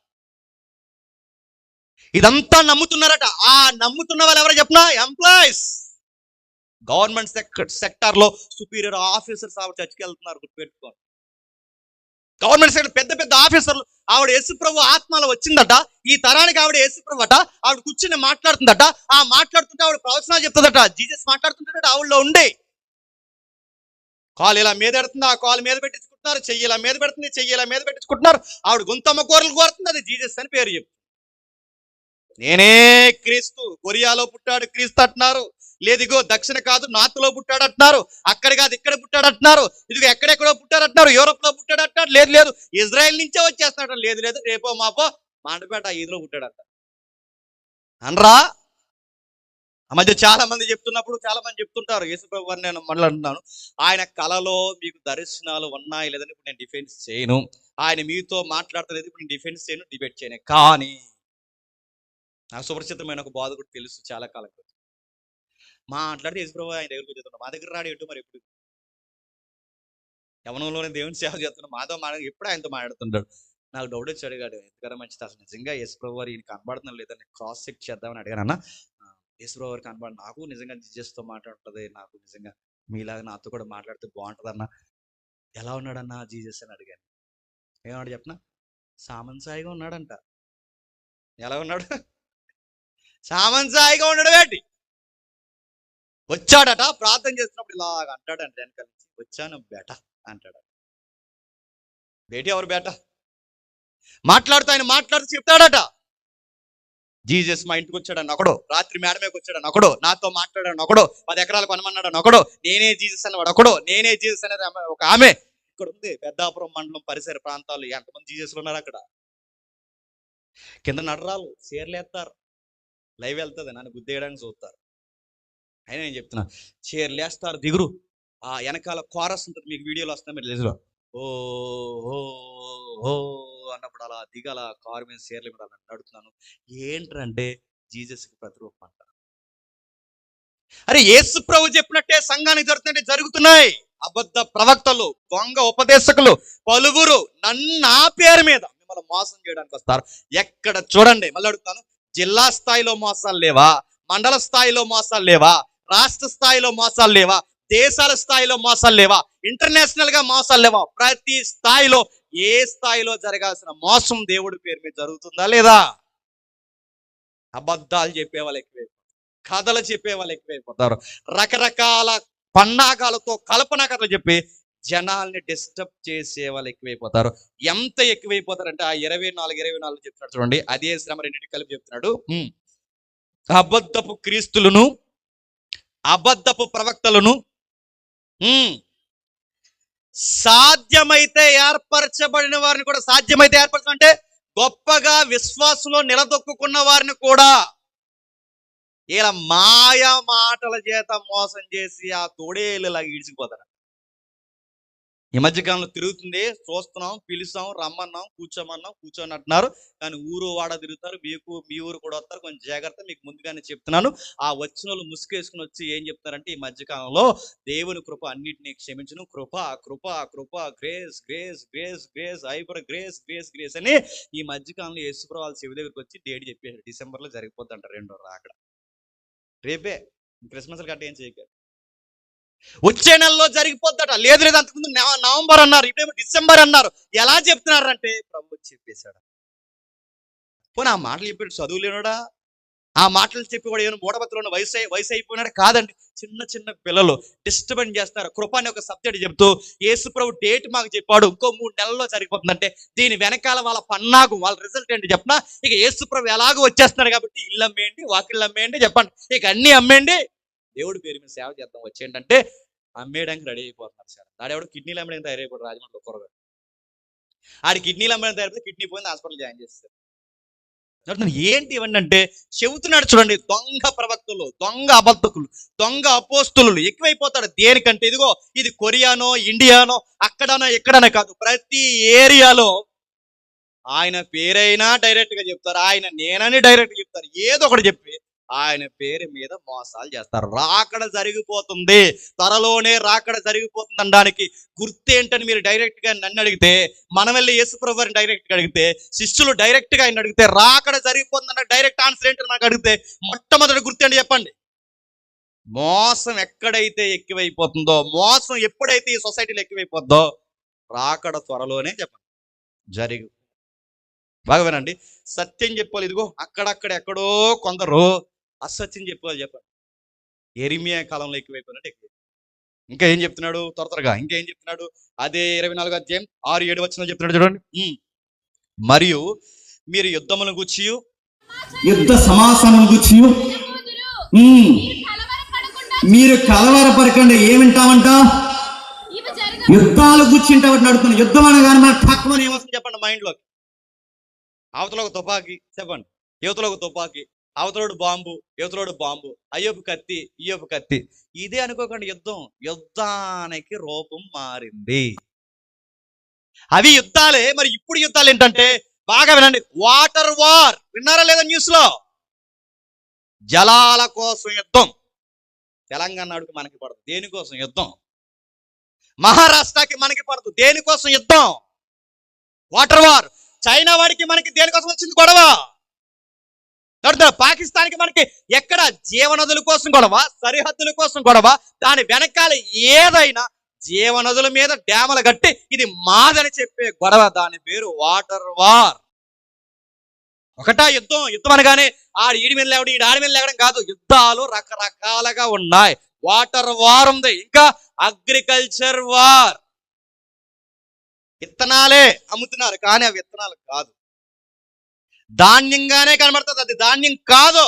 ఇదంతా నమ్ముతున్నారట. ఆ నమ్ముతున్న వాళ్ళు ఎవరో చెప్పినా ఎంప్లాయీస్, గవర్నమెంట్ సెక్టర్ లో సుపీరియర్ ఆఫీసర్స్ ఆవిడ చర్చికి వెళ్తున్నారు, గుర్తుపెట్టుకోండి. గవర్నమెంట్ సెక్టర్ పెద్ద పెద్ద ఆఫీసర్లు. ఆవిడ యేసుప్రభు ఆత్మలో వచ్చిందట. ఈ తరానికి ఆవిడ యేసుప్రభు అట. ఆవిడ కూర్చుని మాట్లాడుతుందట. ఆ మాట్లాడుతుంటే ఆవిడ ప్రవచనాలు చెప్తుందట. జీసస్ మాట్లాడుతుంటాడట ఆవిడలో ఉండే. కాలు ఇలా మీద పెడుతుంది, ఆ కాలు మీద పెట్టించుకుంటున్నారు. చెయ్యి ఇలా మీద పెడుతుంది, చెయ్యి ఇలా మీద పెట్టించుకుంటున్నారు. ఆవిడ గొంతమ్మ కూరలు కోరుతుంది. అది జీసస్ అని పేరు చెప్తుంది. నేనే క్రీస్తు, కొరియాలో పుట్టాడు క్రీస్తు అంటున్నారు. లేదు ఇగో దక్షిణ కాదు నార్త్ లో పుట్టాడు అంటున్నారు. అక్కడ కాదు ఇక్కడ పుట్టాడు అంటున్నారు. ఇదిగో ఎక్కడెక్కడో పుట్టాడు అంటున్నారు. యూరోప్ లో పుట్టాడు అంటున్నారు. లేదు లేదు ఇజ్రాయెల్ నుంచే వచ్చేస్తున్నాడు. లేదు లేదు రేపో మాపో మాండపేట ఈదులో పుట్టాడు అంట అనరా. ఆ మధ్య చాలా మంది చెప్తున్నప్పుడు చాలా మంది చెప్తుంటారు, యేసుప్రభు వారిని నేను మళ్ళీ అంటున్నాను, ఆయన కళలో మీకు దర్శనాలు ఉన్నాయి లేదని ఇప్పుడు నేను డిఫెన్స్ చేయను. ఆయన మీతో మాట్లాడతలేదు ఇప్పుడు నేను డిఫెన్స్ చేయను, డిబేట్ చేయను. కానీ నాకు సుపరిచితమైన ఒక బోధకుడు తెలుసు చాలా కాలం క్రితం. మాట్లాడితే యేసుప్రభు ఆయన దగ్గరికి వచ్చేస్తున్నాడు. మా దగ్గర రాడు ఎటు మరి ఎప్పుడు యవనంలోనే దేవుని సేవ చేస్తున్నాడు. మాతో ఎప్పుడు ఆయనతో మాట్లాడుతుంటాడు. నాకు డౌట్ వచ్చి అడిగాడు, ఎందుకన్నా మంచిది అసలు నిజంగా యేసుప్రభు వారు ఈయన కనబడుతున్నాడు లేదని క్రాస్ చెక్ చేద్దామని అడిగాను. అన్న యేసుప్రభు వారు కనబడి నాకు నిజంగా జీసస్తో మాట్లాడుతుంది, నాకు నిజంగా మీలాగా నాతో కూడా మాట్లాడితే బాగుంటుంది అన్న. ఎలా ఉన్నాడన్నా జీసస్ అని అడిగాను. ఏమన్నాడు చెప్పనా? సామంసాయిగా ఉన్నాడంట. ఎలా ఉన్నాడు? సామంసాయిగా ఉన్నాడు. ఏంటి వచ్చాడట, ప్రార్థన చేస్తున్నప్పుడు ఇలాగ అంటాడంట వెనకాల నుంచి, వచ్చాను బేట అంటాడు. బేటి ఎవరు బేట? మాట్లాడుతూ ఆయన మాట్లాడుతూ చెప్తాడట, జీసస్ మా ఇంటికి వచ్చాడని ఒకడు, రాత్రి మేడ మీదకి వచ్చాడని ఒకడు, నాతో మాట్లాడాను ఒకడు, 10 ఎకరాలు కొనమన్నాడని ఒకడు, నేనే జీసస్ అనేవాడు ఒకడు, నేనే జీసస్ అనేది ఒక ఆమె. ఇక్కడ ఉంది పెద్దాపురం మండలం పరిసర ప్రాంతాలు ఎంతమంది జీసస్లు ఉన్నారు అక్కడ. కింద నడరాలు చీరలేస్తారు, లైవ్ వెళ్తుంది నన్ను గుద్దేయడానికి చూస్తారు. అయినా నేను చెప్తున్నా, చీరలేస్తారు దిగురు, ఆ వెనకాల కోరస్ ఉంటుంది, మీకు వీడియోలు వస్తున్నాయి మీరు లేదు, ఓ ఓ ఓ అన్నప్పుడు అలా దిగాల కారు మీద చీరల మీద అలా నడుతున్నాను. ఏంటంటే జీసస్కి ప్రతిరూపం అంట. అరే యేసు ప్రభు చెప్పినట్టే సంఘానికి జరుగుతుంటే జరుగుతున్నాయి. అబద్ధ ప్రవక్తలు, దొంగ ఉపదేశకులు పలువురు నా పేరు మీద మిమ్మల్ని మోసం చేయడానికి వస్తారు. ఎక్కడ చూడండి, మళ్ళీ అడుగుతాను, జిల్లా స్థాయిలో మోసాలు లేవా? మండల స్థాయిలో మోసాలు లేవా? రాష్ట్ర స్థాయిలో మోసాలు లేవా? దేశాల స్థాయిలో మోసాలు లేవా? ఇంటర్నేషనల్ గా మోసాలు లేవా? ప్రతి స్థాయిలో, ఏ స్థాయిలో జరగాల్సిన మోసం దేవుడి పేరు మీద జరుగుతుందా లేదా? అబద్ధాలు చెప్పే వాళ్ళు ఎక్కువైపోతారు, కథలు చెప్పే వాళ్ళు ఎక్కువైపోతారు, రకరకాల పన్నాగాలతో కల్పన కథలు చెప్పి జనాల్ని డిస్టర్బ్ చేసే వాళ్ళు ఎక్కువైపోతారు. ఎంత ఎక్కువైపోతారంటే ఆ 24 చెప్తున్నాడు చూడండి, అదే శ్రమ రెండింటికి కలిపి చెప్తున్నాడు. అబద్ధపు క్రీస్తులను, అబద్ధపు ప్రవక్తలను సాధ్యమైతే ఏర్పరచబడిన వారిని కూడా, సాధ్యమైతే ఏర్పరచడం అంటే గొప్పగా విశ్వాసంలో నిలదొక్కున్న వారిని కూడా ఇలా మాయా మాటల చేత మోసం చేసి ఆ తోడేళ్ళలాగా ఈడ్చిపోతారు. ఈ మధ్యకాలంలో తిరుగుతుంది, చూస్తున్నాం, పిలుస్తాం, రమ్మన్నాం, కూర్చోమన్నాం, కూర్చొని అంటున్నారు. కానీ ఊరు వాడ తిరుగుతారు. మీ ఊరు కూడా వస్తారు, కొంచెం జాగ్రత్త, మీకు ముందుగానే చెప్తున్నాను. ఆ వచ్చిన వాళ్ళు ముసుకేసుకుని వచ్చి ఏం చెప్తారంటే, ఈ మధ్యకాలంలో దేవుని కృప అన్నిటినీ క్షమించును, కృప కృప కృప, గ్రేస్ గ్రేస్ గ్రేస్ గ్రేస్, ఐబర్ గ్రేస్ గ్రేస్ గ్రేస్ అని ఈ మధ్యకాలంలో యేసుప్రభు వాళ్ళ శివ దగ్గరికి వచ్చి డేట్ చెప్పారు. డిసెంబర్లో జరిగిపోద్దంట 2వ రాకడ. రేపే క్రిస్మస్ గట్ట ఏం చేయక వచ్చే నెలలో జరిగిపోద్దట. లేదు లేదు అంతకుముందు నవంబర్ అన్నారు, ఇప్పుడేమో డిసెంబర్ అన్నారు. ఎలా చెప్తున్నారంటే ప్రభు చెప్పేశాడు. పోనీ ఆ మాటలు చెప్పాడు చదువు లేనుడా? ఆ మాటలు చెప్పి కూడా ఏమైనా మూఢపత్రంలో వయసు అయిపోయినాడు కాదండి. చిన్న చిన్న పిల్లలు డిస్టర్బెన్స్ చేస్తున్నారు. కృప అని ఒక సబ్జెక్ట్ చెప్తూ యేసు ప్రభు డేట్ మాకు చెప్పాడు, ఇంకో 3 నెలల్లో జరిగిపోతుందంటే దీని వెనకాల వాళ్ళ పన్నాగు, వాళ్ళ రిజల్ట్ ఏంటి చెప్పనా? ఇక యేసు ప్రభు ఎలాగో వచ్చేస్తున్నారు కాబట్టి ఇల్లు అమ్మేయండి, వాకిళ్ళు అమ్మేయండి, చెప్పండి, ఇక అన్ని అమ్మేయండి, దేవుడి పేరు మీద సేవ చేద్దాం వచ్చేంటంటే అమ్మేయడానికి రెడీ అయిపోతున్నారు సార్. ఆడెవడు కిడ్నీలు అమ్మడానికి తయారైపోయాడు రాజమండ్రిలో కూరగాయలు. ఆడి కిడ్నీలు అమ్మడానికి తయారైపోతే కిడ్నీ పోయింది, హాస్పిటల్ జాయిన్ చేస్తారు. ఏంటి ఇవన్నీ అంటే చెబుతున్నాడు చూడండి. దొంగ ప్రవక్తలు, దొంగ అబద్ధకులు, దొంగ అపోస్తులు ఎక్కువైపోతాడు. దేనికంటే ఇదిగో ఇది కొరియానో ఇండియానో అక్కడనో ఎక్కడనో కాదు, ప్రతి ఏరియాలో ఆయన పేరైనా డైరెక్ట్ గా చెప్తారు, ఆయన నేనని డైరెక్ట్ చెప్తారు, ఏదో ఒకటి చెప్పి ఆయన పేరు మీద మోసాలు చేస్తారు. రాకడ జరిగిపోతుంది, త్వరలోనే రాకడ జరిగిపోతుంది అనడానికి గుర్తేంటని మీరు డైరెక్ట్ గా నన్ను అడిగితే, మనం వెళ్ళి యేసుప్రభు వారిని డైరెక్ట్ గా అడిగితే, శిష్యులు డైరెక్ట్ గా ఆయన అడిగితే, రాకడ జరిగిపోతుందన్న డైరెక్ట్ ఆన్సర్ ఏంటని నాకు అడిగితే మొట్టమొదటి గుర్తేంటి చెప్పండి? మోసం ఎక్కడైతే ఎక్కువైపోతుందో, మోసం ఎప్పుడైతే ఈ సొసైటీలో ఎక్కువైపోతుందో, రాకడ త్వరలోనే చెప్పండి జరిగి. బాగా వినండి, సత్యం చెప్పాలి. ఇదిగో అక్కడక్కడ ఎక్కడో కొందరు అసత్యం చెప్పాలి. చెప్పండి, ఎరిమియా కాలంలో ఎక్కువైపోయినట్టు ఎక్కువ. ఇంకా ఏం చెప్తున్నాడు త్వరగా, ఇంకేం చెప్తున్నాడు? అదే 24 అధ్యాయం 6-7 వచనం చెప్తున్నాడు చూడండి. మరియు మీరు యుద్ధములను గూర్చి, యుద్ధ సమాసనం గుచ్చి మీరు కలవరపడకుండా ఏమింటామంట? యుద్ధాలు గుచ్చింటామని నడుపుతున్నా. యుద్ధం అనగానే మన తక్కువ ఏమొస్తుంది చెప్పండి మైండ్లోకి? అవతల ఒక తుపాకీ, చెప్పండి, యువతలో ఒక తుపాకీ, అవతలోడు బాంబు, యువతలోడు బాంబు, అయ్యపు కత్తి, ఇయ్యపు కత్తి. ఇదే అనుకోకండి యుద్ధం. యుద్ధానికి రూపం మారింది. అవి యుద్ధాలే. మరి ఇప్పుడు యుద్ధాలు ఏంటంటే, బాగా వినండి, వాటర్ వార్. విన్నారా లేదా న్యూస్ లో? జలాల కోసం యుద్ధం. తెలంగాణకి మనకి పడదు, దేనికోసం యుద్ధం? మహారాష్ట్రకి మనకి పడదు, దేనికోసం యుద్ధం? Water war. చైనా వాడికి మనకి దేనికోసం వచ్చింది గొడవ? పాకిస్తాన్కి మనకి ఎక్కడ? జీవనదుల కోసం గొడవ, సరిహద్దుల కోసం గొడవ. దాని వెనకాల ఏదైనా జీవనదుల మీద డ్యాములు కట్టి ఇది మాదని చెప్పే గొడవ, దాని పేరు వాటర్ వార్. ఒకటా యుద్ధం? యుద్ధం అనగానే ఆడు ఈడి మీద లేవడం, ఈడు ఆడి మీద లేవడం కాదు. యుద్ధాలు రకరకాలుగా ఉన్నాయి. వాటర్ వార్ ఉంది. ఇంకా అగ్రికల్చర్ వార్. విత్తనాలే అమ్ముతున్నారు, కానీ ఆ విత్తనాలు కాదు. ధాన్యంగానే కనబడుతుంది, అది ధాన్యం కాదు.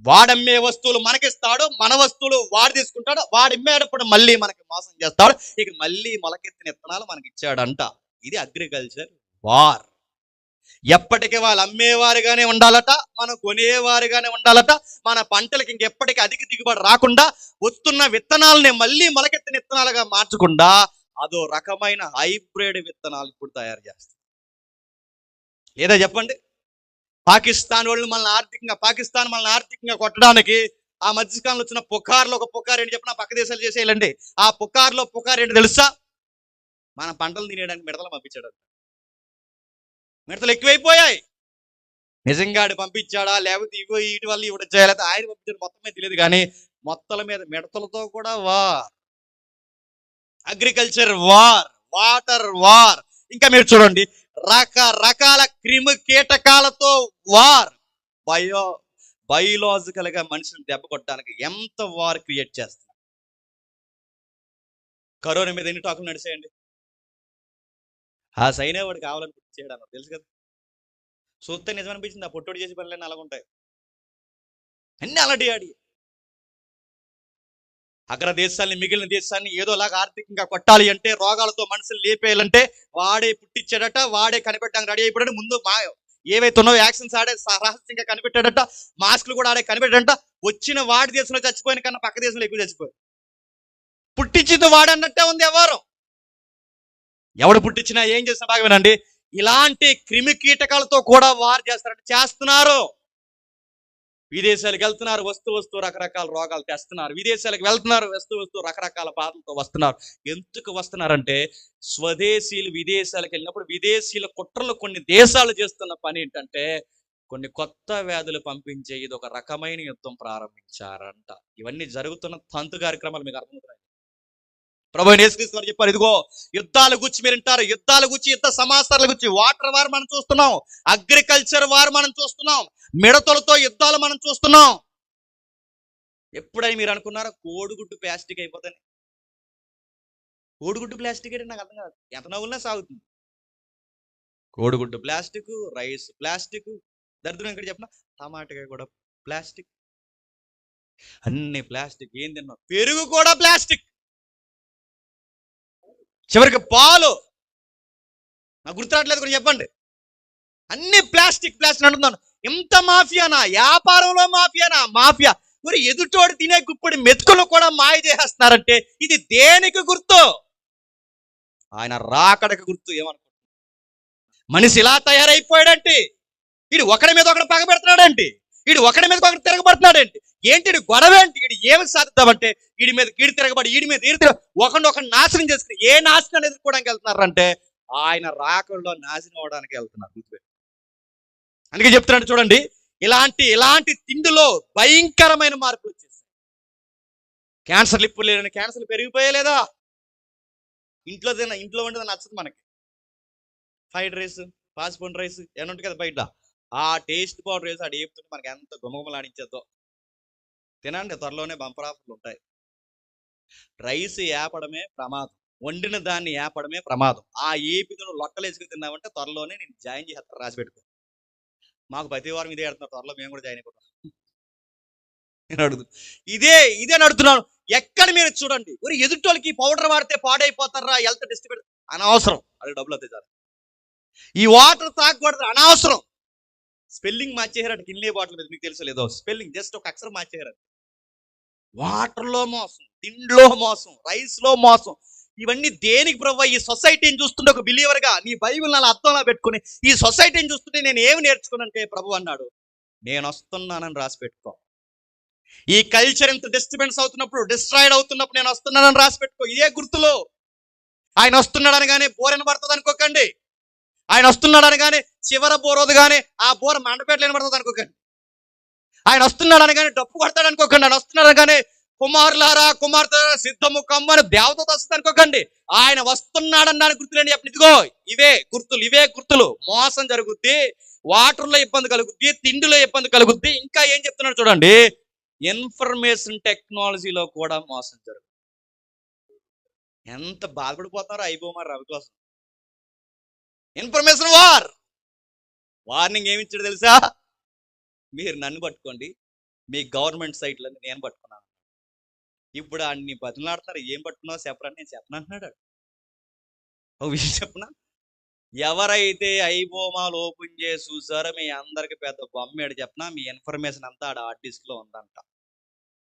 వాడమ్మే వస్తువులు మనకిస్తాడు, మన వస్తువులు వాడు తీసుకుంటాడు, వాడిమ్మేటప్పుడు మళ్ళీ మనకి మోసం చేస్తాడు, ఇక మళ్ళీ మొలకెత్తిన విత్తనాలు మనకి ఇచ్చాడంట. ఇది అగ్రికల్చర్ వార్. ఎప్పటికీ వాళ్ళు అమ్మేవారుగానే ఉండాలట, మనం కొనేవారుగానే ఉండాలట. మన పంటలకి ఇంకెప్పటికీ అధిక దిగుబడి రాకుండా, వస్తున్న విత్తనాలని మళ్ళీ మొలకెత్తిన విత్తనాలుగా మార్చకుండా అదో రకమైన హైబ్రిడ్ విత్తనాలు ఇప్పుడు తయారు చేస్తారు. లేదా చెప్పండి? పాకిస్తాన్ వాళ్ళు పాకిస్తాన్ మనల్ని ఆర్థికంగా కొట్టడానికి ఆ మధ్యకాలంలో వచ్చిన పుకార్లో ఒక పుకార్ ఏంటి చెప్పిన, పక్క దేశాలు చేసేయాలండి. ఆ పుకార్లో పుకార్ ఏంటి తెలుసా? మన పంటలు తినేయడానికి మిడతలు పంపించాడు. మిడతలు ఎక్కువైపోయాయి. నిజంగా ఆడు పంపించాడా, లేకపోతే ఇవో వీటి వల్ల ఇవి చేయాలి, ఆయన పంపించాడు మొత్తం మీద తెలియదు, కానీ మొత్తల మీద మిడతలతో కూడా war. Agriculture war, water war. ఇంకా మీరు చూడండి, రకరకాల క్రిమి కీటకాలతో వార్. బయోలాజికల్ గా మనిషిని దెబ్బ కొట్టడానికి ఎంత వార్ క్రియేట్ చేస్తారు. కరోనా మీద ఎన్ని టాకులు నడిచేయండి. ఆ సైనే వాడు కావాలని చేయడం తెలుసు కదా. చూస్తే నిజం అనిపించింది, ఆ పొట్టోడు చేసి పనులన్నీ అలాగుంటాయి, అన్ని అలాంటి ఆడి. అగ్ర దేశాన్ని, మిగిలిన దేశాన్ని ఏదోలాగా ఆర్థికంగా కొట్టాలి అంటే, రోగాలతో మనుషులు లేపేయాలంటే వాడే పుట్టించాడట, వాడే కనిపెట్టడానికి రెడీ అయిపోయాడు. ముందు ఏవైతే ఉన్నాయో యాక్షన్స్ ఆడే రహస్యంగా కనిపెట్టాడట, మాస్కులు కూడా ఆడే కనిపెట్టాడట. వచ్చిన వాడి దేశంలో చచ్చిపోయిన కన్నా పక్క దేశంలో ఎక్కువ చచ్చిపోయారు. పుట్టించింది వాడన్నట్టే ఉంది. ఎవడు పుట్టించినా ఏం చేసినా బాగా వినండి, ఇలాంటి క్రిమి కీటకాలతో కూడా వార్ చేస్తున్నారు. విదేశాలకు వెళ్తున్నారు, వస్తూ రకరకాల రోగాలు తెస్తున్నారు. విదేశాలకు వెళ్తున్నారు, వస్తూ రకరకాల బాధలతో వస్తున్నారు. ఎందుకు వస్తున్నారంటే, స్వదేశీయులు విదేశాలకు వెళ్ళినప్పుడు విదేశీయుల కుట్రలు కొన్ని దేశాలు చేస్తున్న పని ఏంటంటే, కొన్ని కొత్త వ్యాధులు పంపించే ఇది ఒక రకమైన యుద్ధం ప్రారంభించారంట. ఇవన్నీ జరుగుతున్న తంతు కార్యక్రమాలు మీకు అర్థమవుతాయి. ప్రభువు యేసుక్రీస్తు వారు చెప్పారు, ఇదిగో యుద్ధాల గురించి మీరు వింటారు, యుద్ధాల గురించి, యుద్ధ సమాచారాల గురించి. వాటర్ వార్ మనం చూస్తున్నాం, అగ్రికల్చర్ వార్ మనం చూస్తున్నాం, మిడతలతో యుద్ధాలు మనం చూస్తున్నాం. ఎప్పుడైనా మీరు అనుకున్నారా కోడిగుడ్డు ప్లాస్టిక్ అయిపోతుంది? కోడిగుడ్డు ప్లాస్టిక్ అంటే నాకు అర్థం కాదు, ఎంత నవ్వులనే సాగుతుంది. కోడిగుడ్డు ప్లాస్టిక్, రైస్ ప్లాస్టిక్, దరిద్రం ఇక్కడ చెప్పిన టమాటకాయ కూడా ప్లాస్టిక్, అన్ని ప్లాస్టిక్. ఏం తిన్నాం? పెరుగు కూడా ప్లాస్టిక్, చివరికి పాలు. నాకు గుర్తురావట్లేదు కూడా చెప్పండి. అన్ని ప్లాస్టిక్ అంటున్నాను. ఇంత మాఫియానా? వ్యాపారంలో మాఫియానా? మాఫియా. మరి ఎదుటోడు తినే గుప్పుడు మెతుకులు కూడా మాయ చేసేస్తున్నారంటే ఇది దేనికి గుర్తు? ఆయన రాకడకు గుర్తు. ఏమనుకో, మనిషి ఇలా తయారైపోయాడంటే వీడు ఒకడి మీద ఒకడు పగ పెడుతున్నాడంటే, వీడు ఒకడి మీద ఒకడు తిరగబడుతున్నాడంటే, ఏంటి వీడి గొడవ ఏంటి? వీడు ఏమి సాధిద్దామంటే వీడి మీద వీడి తిరగబడి వీడి మీద వీడి ఒకడిని నాశనం చేసుకుని ఏ నాశనాన్ని ఎదుర్కోవడానికి వెళ్తున్నారంటే ఆయన రాకడలో నాశనం అవడానికి వెళ్తున్నారు. అందుకే చెప్తున్నాడు చూడండి, ఇలాంటి తిండిలో భయంకరమైన మార్పులు వచ్చేసాయి. క్యాన్సర్లు ఇప్పుడు లేదని క్యాన్సర్లు పెరిగిపోయా లేదా? ఇంట్లో ఉండేది నచ్చదు మనకి. ఫ్రైడ్ రైస్, పాసిపోన్ రైస్ ఏమన్నా ఉంటుంది కదా బయట, ఆ టేస్ట్ పౌడర్ వేసి ఆడు ఏపుతుంటే మనకి ఎంత గుమగుమలాడించేద్దో. తినండి, త్వరలోనే బంపర్ ఆఫర్లు ఉంటాయి. రైస్ ఏపడమే ప్రమాదం, వండిన దాన్ని ఏపడమే ప్రమాదం. ఆ ఏపితో లొట్టలు వేసుకుని తిన్నామంటే త్వరలోనే నేను జాయిన్ చేస్తాను, రాసి పెట్టుకో. మాకు ప్రతి వారం ఇదే ఆడుతున్నారు, త్వరలో మేము కూడా జాయిన్ అయిపోతాం. నేను అడుగుతు ఇదే నడుతున్నాను. ఎక్కడ మీరు చూడండి, మరి ఎదుటోళ్ళకి పౌడర్ వాడితే పాడైపోతారా, హెల్త్ డిస్టర్బెన్స్ అనవసరం, అది డబ్బులు అవుతాయి చాలు. ఈ వాటర్ తాగకూడదు అనవసరం. స్పెల్లింగ్ మార్చేసారట కిన్లే బాటిల్ మీద, మీకు తెలుసు లేదో? స్పెల్లింగ్ జస్ట్ ఒక అక్షరం మార్చేసారట. వాటర్లో మోసం, తిండిలో మోసం, రైస్లో మోసం. ఇవన్నీ దేనికి ప్రభు? ఈ సొసైటీని చూస్తుంటే ఒక బిలీవర్గా నీ బైబిల్ అలా అర్థంలో పెట్టుకుని ఈ సొసైటీని చూస్తుంటే నేను ఏమి నేర్చుకున్నానంటే, ప్రభు అన్నాడు నేను వస్తున్నానని రాసి పెట్టుకో. ఈ కల్చర్ ఎంత డిస్టర్బెన్స్ అవుతున్నప్పుడు, డిస్ట్రాయిడ్ అవుతున్నప్పుడు నేను వస్తున్నానని రాసి పెట్టుకో. ఇదే గుర్తులో. ఆయన వస్తున్నాడు అనగానే బోరెన పడుతుంది అనుకోకండి. ఆయన వస్తున్నాడు అనగానే చివర బోరోదు కానీ ఆ బోర మండపేటలు పడుతుంది అనుకోకండి. ఆయన వస్తున్నాడు అనగానే డప్పు కొడతాడు అనుకోకండి. ఆయన వస్తున్నాడు అనగానే కుమారులారా కుమార్తె సిద్ధము కమ్మని దేవత వస్తుంది అనుకోకండి. ఆయన వస్తున్నాడని గుర్తులేండి చెప్పండి. ఇదిగో ఇవే గుర్తులు. మోసం జరుగుద్ది, వాటర్లో ఇబ్బంది కలుగుద్ది, తిండిలో ఇబ్బంది కలుగుద్ది. ఇంకా ఏం చెప్తున్నాడు చూడండి, ఇన్ఫర్మేషన్ టెక్నాలజీలో కూడా మోసం జరుగుతుంది. ఎంత బాధపడిపోతున్నారో అయిపోమారు రవి కోసం. ఇన్ఫర్మేషన్ వార్నింగ్ ఏమి ఇచ్చాడు తెలుసా? మీరు నన్ను పట్టుకోండి, మీ గవర్నమెంట్ సైట్లన్నీ నేను పట్టుకున్నాను. ఇప్పుడు అన్ని బతులాడుతున్నారు, ఏం పట్టుకున్నావు చెప్పరా, నేను చెప్పను అంటున్నాడు. ఒక విషయం చెప్పనా, ఎవరైతే ఐబోమాలు ఓపెన్ చేసి చూసారో మీ అందరికి పెద్ద బొమ్మేడు చెప్పనా, మీ ఇన్ఫర్మేషన్ అంతా ఆడ హార్డ్ డిస్క్లో ఉందంట.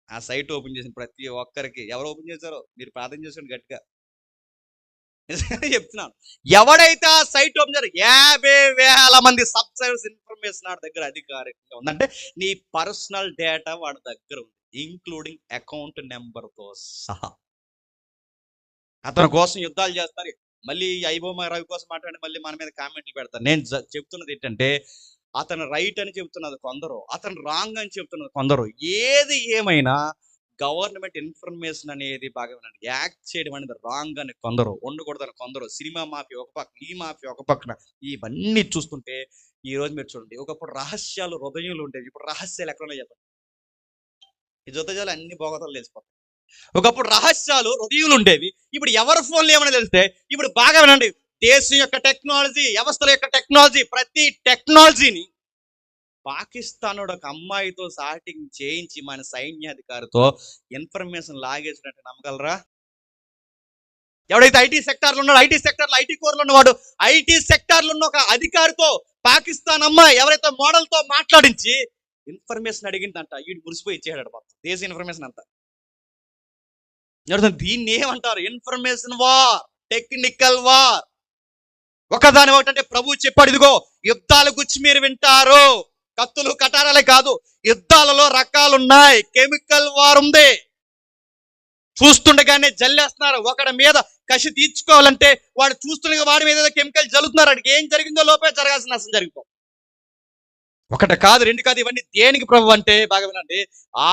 ఆ సైట్ ఓపెన్ చేసిన ప్రతి ఒక్కరికి ఎవరు ఓపెన్ చేశారో మీరు ప్రార్థన చేసాడు గట్టిగా చెప్తున్నాను. ఎవడైతే ఆ సైట్ ఓపెన్ చేశారో 50,000 మంది సబ్స్క్రైబర్స్ ఇన్ఫర్మేషన్ వాడి దగ్గర అధికారికంగా ఉందంటే నీ పర్సనల్ డేటా వాడి దగ్గర ఉంది, ఇంక్లూడింగ్ అకౌంట్ నెంబర్తో సహా. అతని కోసం యుద్ధాలు చేస్తారు. మళ్ళీ ఐబోమా రవి కోసం మాట్లాడి మళ్ళీ మన మీద కామెంట్లు పెడతారు. నేను చెప్తున్నది ఏంటంటే, అతను రైట్ అని చెప్తున్నది కొందరు, అతను రాంగ్ అని చెప్తున్నది కొందరు. ఏది ఏమైనా గవర్నమెంట్ ఇన్ఫర్మేషన్ అనేది బాగా యాక్ట్ చేయడం అనేది రాంగ్ అని కొందరు, ఉండకూడదని కొందరు, సినిమా మాఫీ ఒక పక్క, ఈ మాఫీ ఒక పక్కన. ఇవన్నీ చూస్తుంటే ఈ రోజు మీరు చూడండి, ఒకప్పుడు రహస్యాలు హృదయంలో ఉండేవి, ఇప్పుడు రహస్యాలు ఎక్కడన్నా చెప్పండి. ఈ జొత్తజాలు అన్ని బోగతలు లేచిపోతాయి. ఒకప్పుడు రహస్యాలు హృదయంలో ఉండేవి, ఇప్పుడు ఎవరి ఫోన్లు ఏమైనా తెలిస్తే. ఇప్పుడు బాగా వినండి, దేశం యొక్క టెక్నాలజీ, వ్యవస్థల యొక్క టెక్నాలజీ, ప్రతి టెక్నాలజీని పాకిస్తాన్ ఒక అమ్మాయితో సాటింగ్ చేయించి మన సైన్యాధికారితో ఇన్ఫర్మేషన్ లాగేసినట్టు నమ్మగలరా? ఎవడైతే ఐటీ సెక్టార్లో ఉన్నాడో, ఐటీ సెక్టార్లో ఐటీ కోర్లో ఉన్నవాడు, ఐటీ సెక్టార్లో ఉన్న ఒక అధికారితో పాకిస్తాన్ అమ్మాయి ఎవరైతే మోడల్తో మాట్లాడించి ఇన్ఫర్మేషన్ అడిగిందంట, వీడు మురిసిపోయి ఇచ్చేయాడు మొత్తం దేశ ఇన్ఫర్మేషన్ అంతా. దీన్ని ఏమంటారు? Information war, technical war. ఒకదాని ఒకటంటే ప్రభు చెప్పాడు, ఇదిగో యుద్ధాల గురించి మీరు వింటారు, కత్తులు కటారాలే కాదు, యుద్ధాలలో రకాలున్నాయి, కెమికల్ వార్ ఉంది. చూస్తుండగానే జల్లేస్తున్నారు. ఒకడి మీద కసి తీర్చుకోవాలంటే వాడు చూస్తుండగా వాడి మీద కెమికల్ జల్లుతున్నారు. వాడికి ఏం జరిగిందో లోపే జరగాల్సిన నష్టం జరిగిపోతుంది. ఒకటి కాదు, రెండు కాదు. ఇవన్నీ దేనికి ప్రభు అంటే బాగా వినండి,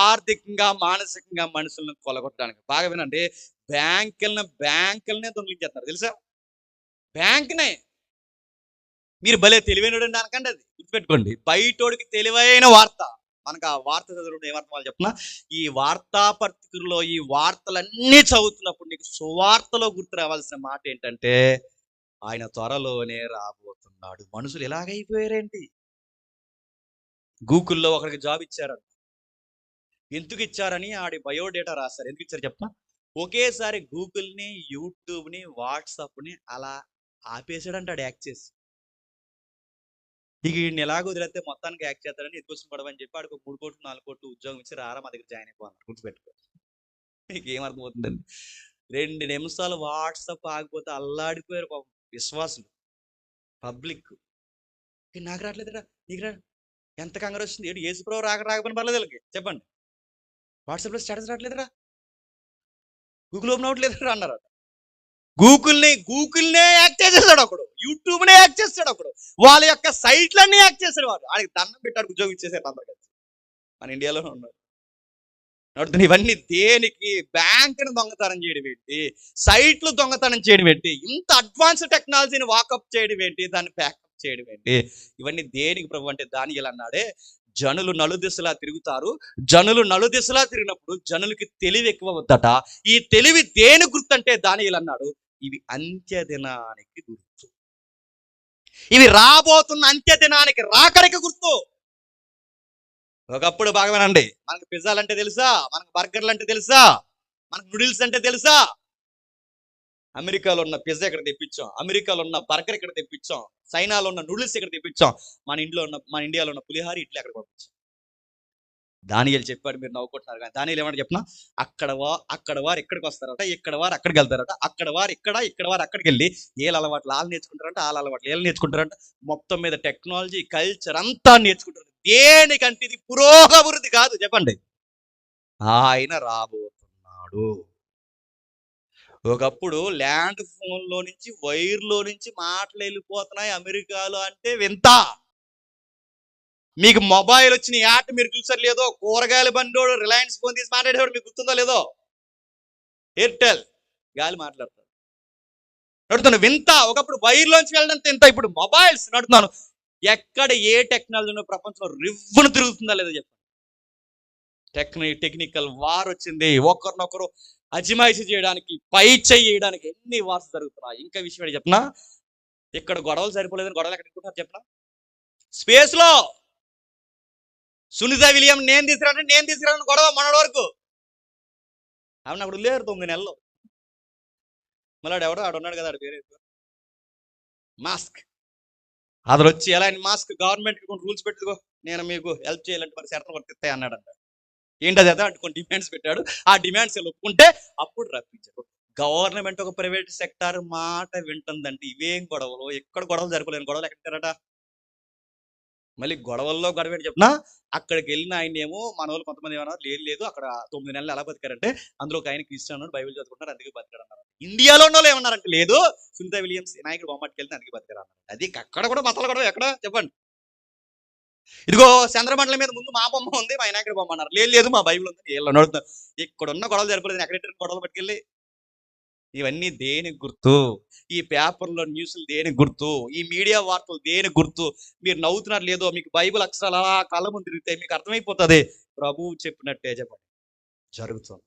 ఆర్థికంగా మానసికంగా మనుషులను కొలగొట్టడానికి. బాగా వినండి, బ్యాంకులనే దొంగిలించేస్తున్నారు తెలుసా? బ్యాంకునే. మీరు భలే తెలివైనడండి అనకండి, అది గుర్తుపెట్టుకోండి. బయటోడికి తెలివైన వార్త, మనకు ఆ వార్త చదువుకుంటే ఏమర్థం వాళ్ళు చెప్పినా, ఈ వార్తాపత్రికల్లో ఈ వార్తలన్నీ చదువుతున్నప్పుడు నీకు సువార్తలో గుర్తు రావాల్సిన మాట ఏంటంటే, ఆయన త్వరలోనే రాబోతున్నాడు. మనుషులు ఎలాగైపోయారేంటి? గూగుల్లో ఒకరికి జాబ్ ఇచ్చారని, ఎందుకు ఇచ్చారని ఆడి బయోడేటా రాస్తారు. ఎందుకు ఇచ్చారు చెప్పనా, ఒకేసారి గూగుల్ని, యూట్యూబ్ని, వాట్సాప్ని అలా ఆపేసాడంటాడు యాక్ట్ చేసి. ఇక వీడిని ఎలాగో వదిలేస్తే మొత్తానికి యాక్ట్ చేస్తాడని ఎత్తుకొచ్చిన గొడవ అని చెప్పి ఆడికి 3 కోట్లు 4 కోట్లు ఉద్యోగం ఇచ్చి రారా మా దగ్గర జాయిన్ అయిపోవాలి, గుర్తుపెట్టుకో. మీకు ఏమర్థమవుతుందండి? 2 నిమిషాలు వాట్సాప్ ఆగిపోతే అల్లాడిపోయారు పాపం విశ్వాసులు, పబ్లిక్. నాకు రావట్లేదురా, నీకు రా, ఎంత కంగారు వస్తుంది ఏంటి? యేసుప్రభు రాకపోయినా పర్లేదు వీళ్ళకి, చెప్పండి. వాట్సాప్లో స్టేటస్ రావట్లేదురా, గూగుల్ ఓపెన్ అవ్వట్లేదురా అన్నారు. గూగుల్నే యాక్ట్ చేసేసాడు ఒకడు, యూట్యూబ్నే యాక్ట్ చేస్తాడు ఒకడు, వాళ్ళ యొక్క సైట్లన్నీ యాక్ట్ చేశాడు వాడు. ఆయనకి దండం పెట్టాడు, ఉద్యోగం ఇచ్చేసారు అందరు కలిసి. మన ఇండియాలోనే ఉన్నారు. ఇవన్నీ దేనికి? బ్యాంకును దొంగతనం చేయడం ఏంటి, సైట్లు దొంగతనం చేయడం ఏంటి, ఇంత అడ్వాన్స్ టెక్నాలజీని వాకప్ చేయడం ఏంటి, దాన్ని ప్యాకప్ చేయడం ఏంటి? ఇవన్నీ దేనికి ప్రభు అంటే దానియేలు అన్నాడే, జనులు నలుదిశలా తిరుగుతారు, జనులు నలుదిశలా తిరిగినప్పుడు జనులకి తెలివి ఎక్కువ అవుతట. ఈ తెలివి దేని గుర్తు అంటే దానియేలు అన్నాడు, ఇవి అంత్యదినానికి గుర్తు, ఇవి రాబోతున్న అంత్యదినానికి రాకడికి గుర్తు. ఒకప్పుడు బాగానండి, మనకు పిజ్జాలు అంటే తెలుసా, మనకు బర్గర్లు అంటే తెలుసా, మనకు నూడిల్స్ అంటే తెలుసా? అమెరికాలో ఉన్న పిజ్జా ఇక్కడ తెప్పించాం, అమెరికాలో ఉన్న బర్గర్ ఇక్కడ తెప్పించాం, చైనాలో ఉన్న నూడిల్స్ ఇక్కడ తెప్పించాం, మన ఇండియాలో ఉన్న పులిహార ఇడ్లీ అక్కడ పంపించాం. దానియేలు చెప్పాడు, మీరు నవ్వుకుంటున్నారు కానీ దానియేలు ఏమన్నా చెప్పినా, అక్కడ వారు ఇక్కడికి వస్తారట, ఇక్కడ వారు అక్కడికి వెళ్తారట, అక్కడ వారు ఇక్కడ వారు అక్కడికి వెళ్ళి ఏళ్ళ అలవాట్లు వాళ్ళు నేర్చుకుంటారంట, వాళ్ళ అలవాట్లు ఏళ్ళు నేర్చుకుంటారంట. మొత్తం మీద టెక్నాలజీ కల్చర్ అంతా నేర్చుకుంటారు. దేనికంటే ఇది పురోగవృద్ధి కాదు, చెప్పండి. ఆయన రాబోతున్నాడు. ఒకప్పుడు ల్యాండ్ ఫోన్లో నుంచి వైర్లో నుంచి మాటలు వెళ్ళిపోతున్నాయి అమెరికాలో అంటే వింత. మీకు మొబైల్ వచ్చిన యాట్ మీరు చూసారు లేదో, కూరగాయల బండోడు రిలయన్స్ ఫోన్ తీసి మాట్లాడేవాడు మీకు గుర్తుందో లేదో, ఎయిర్టెల్ గాలి మాట్లాడతాడు, నడుతున్నాను వింత. ఒకప్పుడు వైర్లోంచి వెళ్ళడంత ఇంత, ఇప్పుడు మొబైల్స్ నడుతున్నాను. ఎక్కడ ఏ టెక్నాలజీ ప్రపంచంలో రివ్వును తిరుగుతుందా లేదో చెప్పండి. టెక్నికల్ వార్ వచ్చింది, ఒకరినొకరు అజమాయిషి చేయడానికి, పై చేయడానికి ఎన్ని వార్స్ జరుగుతున్నాయి. ఇంకా విషయం ఏంటి చెప్పనా, ఇక్కడ గొడవలు సరిపోలేదని గొడవలు ఎక్కడ అనుకుంటున్నారు చెప్పనా, స్పేస్ లో సునీత విలియం నేను తీసుకురాను గొడవ మనోడి వరకు. ఆమె అక్కడ లేరు 9 నెలలు. మళ్ళీ ఎవడో ఆడున్నాడు కదా, ఆడ పేరు మాస్క్. అతను వచ్చి ఎలా మాస్క్ గవర్నమెంట్ రూల్స్ పెట్టుకో, నేను మీకు హెల్ప్ చేయాలంటే మరి షరతులు వర్తిస్తాయి అన్నాడంట. ఏంటది అదే అంటే కొన్ని డిమాండ్స్ పెట్టాడు, ఆ డిమాండ్స్ ఒప్పుకుంటే అప్పుడు రప్పించాడు. గవర్నమెంట్ ఒక ప్రైవేట్ సెక్టార్ మాట వింటుందంటే ఇవేం గొడవలు, ఎక్కడ గొడవలు జరపలేని గొడవలు ఎక్కడికారట. మళ్ళీ గొడవల్లో గొడవ ఏంటి చెప్పినా, అక్కడికి వెళ్ళిన ఆయన ఏమో మన వాళ్ళు కొంతమంది ఏమన్నారు, లేదు అక్కడ 9 నెలలు ఎలా బతికారంటే అందులో ఒక ఆయన క్రిస్టియన్ బైబిల్ చదువుకుంటారు అందుకే బతికారు అన్నారు. ఇండియాలో ఉన్న వాళ్ళు ఏమన్నారంటే లేదు, సునీత విలియమ్స్ నాయకుడు బొమ్మటికి వెళ్తే అందుకే బతికారు అన్నారు. అది అక్కడ కూడా మతాలు గొడవ ఎక్కడ చెప్పండి. ఇదిగో చంద్రమండలం మీద ముందు మా బొమ్మ ఉంది, మా నాయకుడి బొమ్మ అన్నారు. లేదు మా బైబిల్ ఉంది, వీళ్ళు నడుతున్నారు. ఇక్కడ ఉన్న గొడవలు జరపలేదు, ఎక్కడ గొడవలు పట్టుకెళ్ళి. ఇవన్నీ దేనికి గుర్తు? ఈ పేపర్లో న్యూస్లు దేనికి గుర్తు? ఈ మీడియా వార్తలు దేనికి గుర్తు? మీరు నవ్వుతున్నారు లేదో, మీకు బైబిల్ అక్షరాలు అలా కళ్ళ ముందు తిరిగితే మీకు అర్థమైపోతుంది, ప్రభువు చెప్పినట్టే చెప్పండి జరుగుతుంది,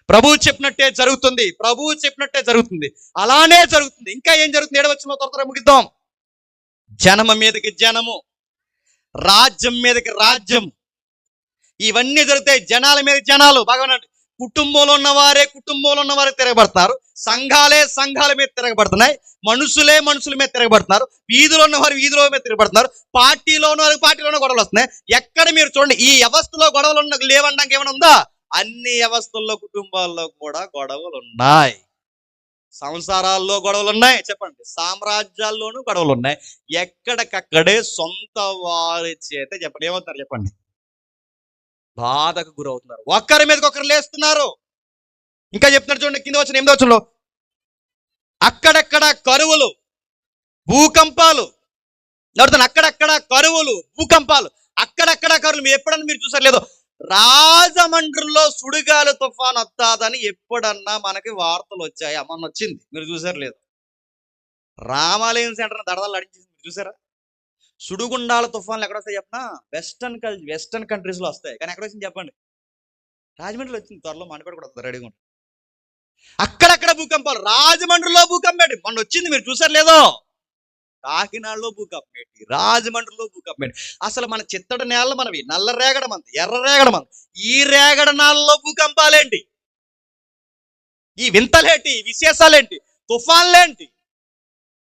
ప్రభువు చెప్పినట్టే జరుగుతుంది, ప్రభువు చెప్పినట్టే జరుగుతుంది, అలానే జరుగుతుంది. ఇంకా ఏం జరుగుతుంది? 7వ వచనంలో త్వరగా ముగిద్దాం. జనమ మీదకి జనము, రాజ్యం మీదకి రాజ్యం, ఇవన్నీ జరుగుతాయి. జనాల మీద జనాలు. బాగా కుటుంబంలో ఉన్నవారే తిరగబడతారు, సంఘాల మీద తిరగబడుతున్నాయి, మనుషుల మీద తిరగబడుతున్నారు, వీధిలో ఉన్నవారు వీధిలో మీద తిరగబడుతున్నారు, పార్టీలో ఉన్నవారు పార్టీలోనే గొడవలు వస్తున్నాయి. ఎక్కడ మీరు చూడండి, ఈ వ్యవస్థలో గొడవలు లేవడానికి ఏమైనా ఉందా? అన్ని వ్యవస్థల్లో కుటుంబాల్లో కూడా గొడవలు ఉన్నాయి, సంసారాల్లో గొడవలు ఉన్నాయి, చెప్పండి, సామ్రాజ్యాల్లోనూ గొడవలు ఉన్నాయి. ఎక్కడికక్కడే సొంత వారి చేత చెప్పండి ఏమవుతున్నారు చెప్పండి, బాధకు గురవుతున్నారు, ఒక్కరి మీదకి ఒకరు లేస్తున్నారు. ఇంకా చెప్తున్నారు చూడండి, కింద వచ్చిన 8వ వచనంలో, అక్కడక్కడ కరువులు భూకంపాలు నడుతున్నాయి. అక్కడక్కడ కరువులు భూకంపాలు, అక్కడక్కడ కరువులు. ఎప్పుడన్నా మీరు చూసారు లేదో, రాజమండ్రిలో సుడిగాలి తుఫాన్ వస్తాదని ఎప్పుడన్నా మనకి వార్తలు వచ్చాయి? అమ్మన్న వచ్చింది, మీరు చూసారు లేదు? రామాలయం సెంటర్ దడదలు అడిచింది, మీరు చూసారా? సుడిగుండాల తుఫాన్లు ఎక్కడ వస్తాయి చెప్పనా? వెస్టర్న్ కంట్రీస్లో వస్తాయి, కానీ ఎక్కడ వచ్చింది చెప్పండి? రాజమండ్రిలో వచ్చింది, త్వరలో మనపేట కూడా వస్తుంది, రెడీగా ఉంటుంది. అక్కడక్కడ భూకంపాలు, రాజమండ్రిలో భూకంపం ఏంటి మొన్న వచ్చింది, మీరు చూసారు లేదో? కాకినాడలో భూకంపం ఏంటి, రాజమండ్రిలో భూకంపం ఏంటి? అసలు మన చిత్తడి నేల మనవి, నల్ల రేగడ మంది, ఎర్ర రేగడ మంది, ఈ రేగడ నేలలో భూకంపాలేంటి, ఈ వింతలేంటి, విశేషాలేంటి, తుఫాన్లేంటి?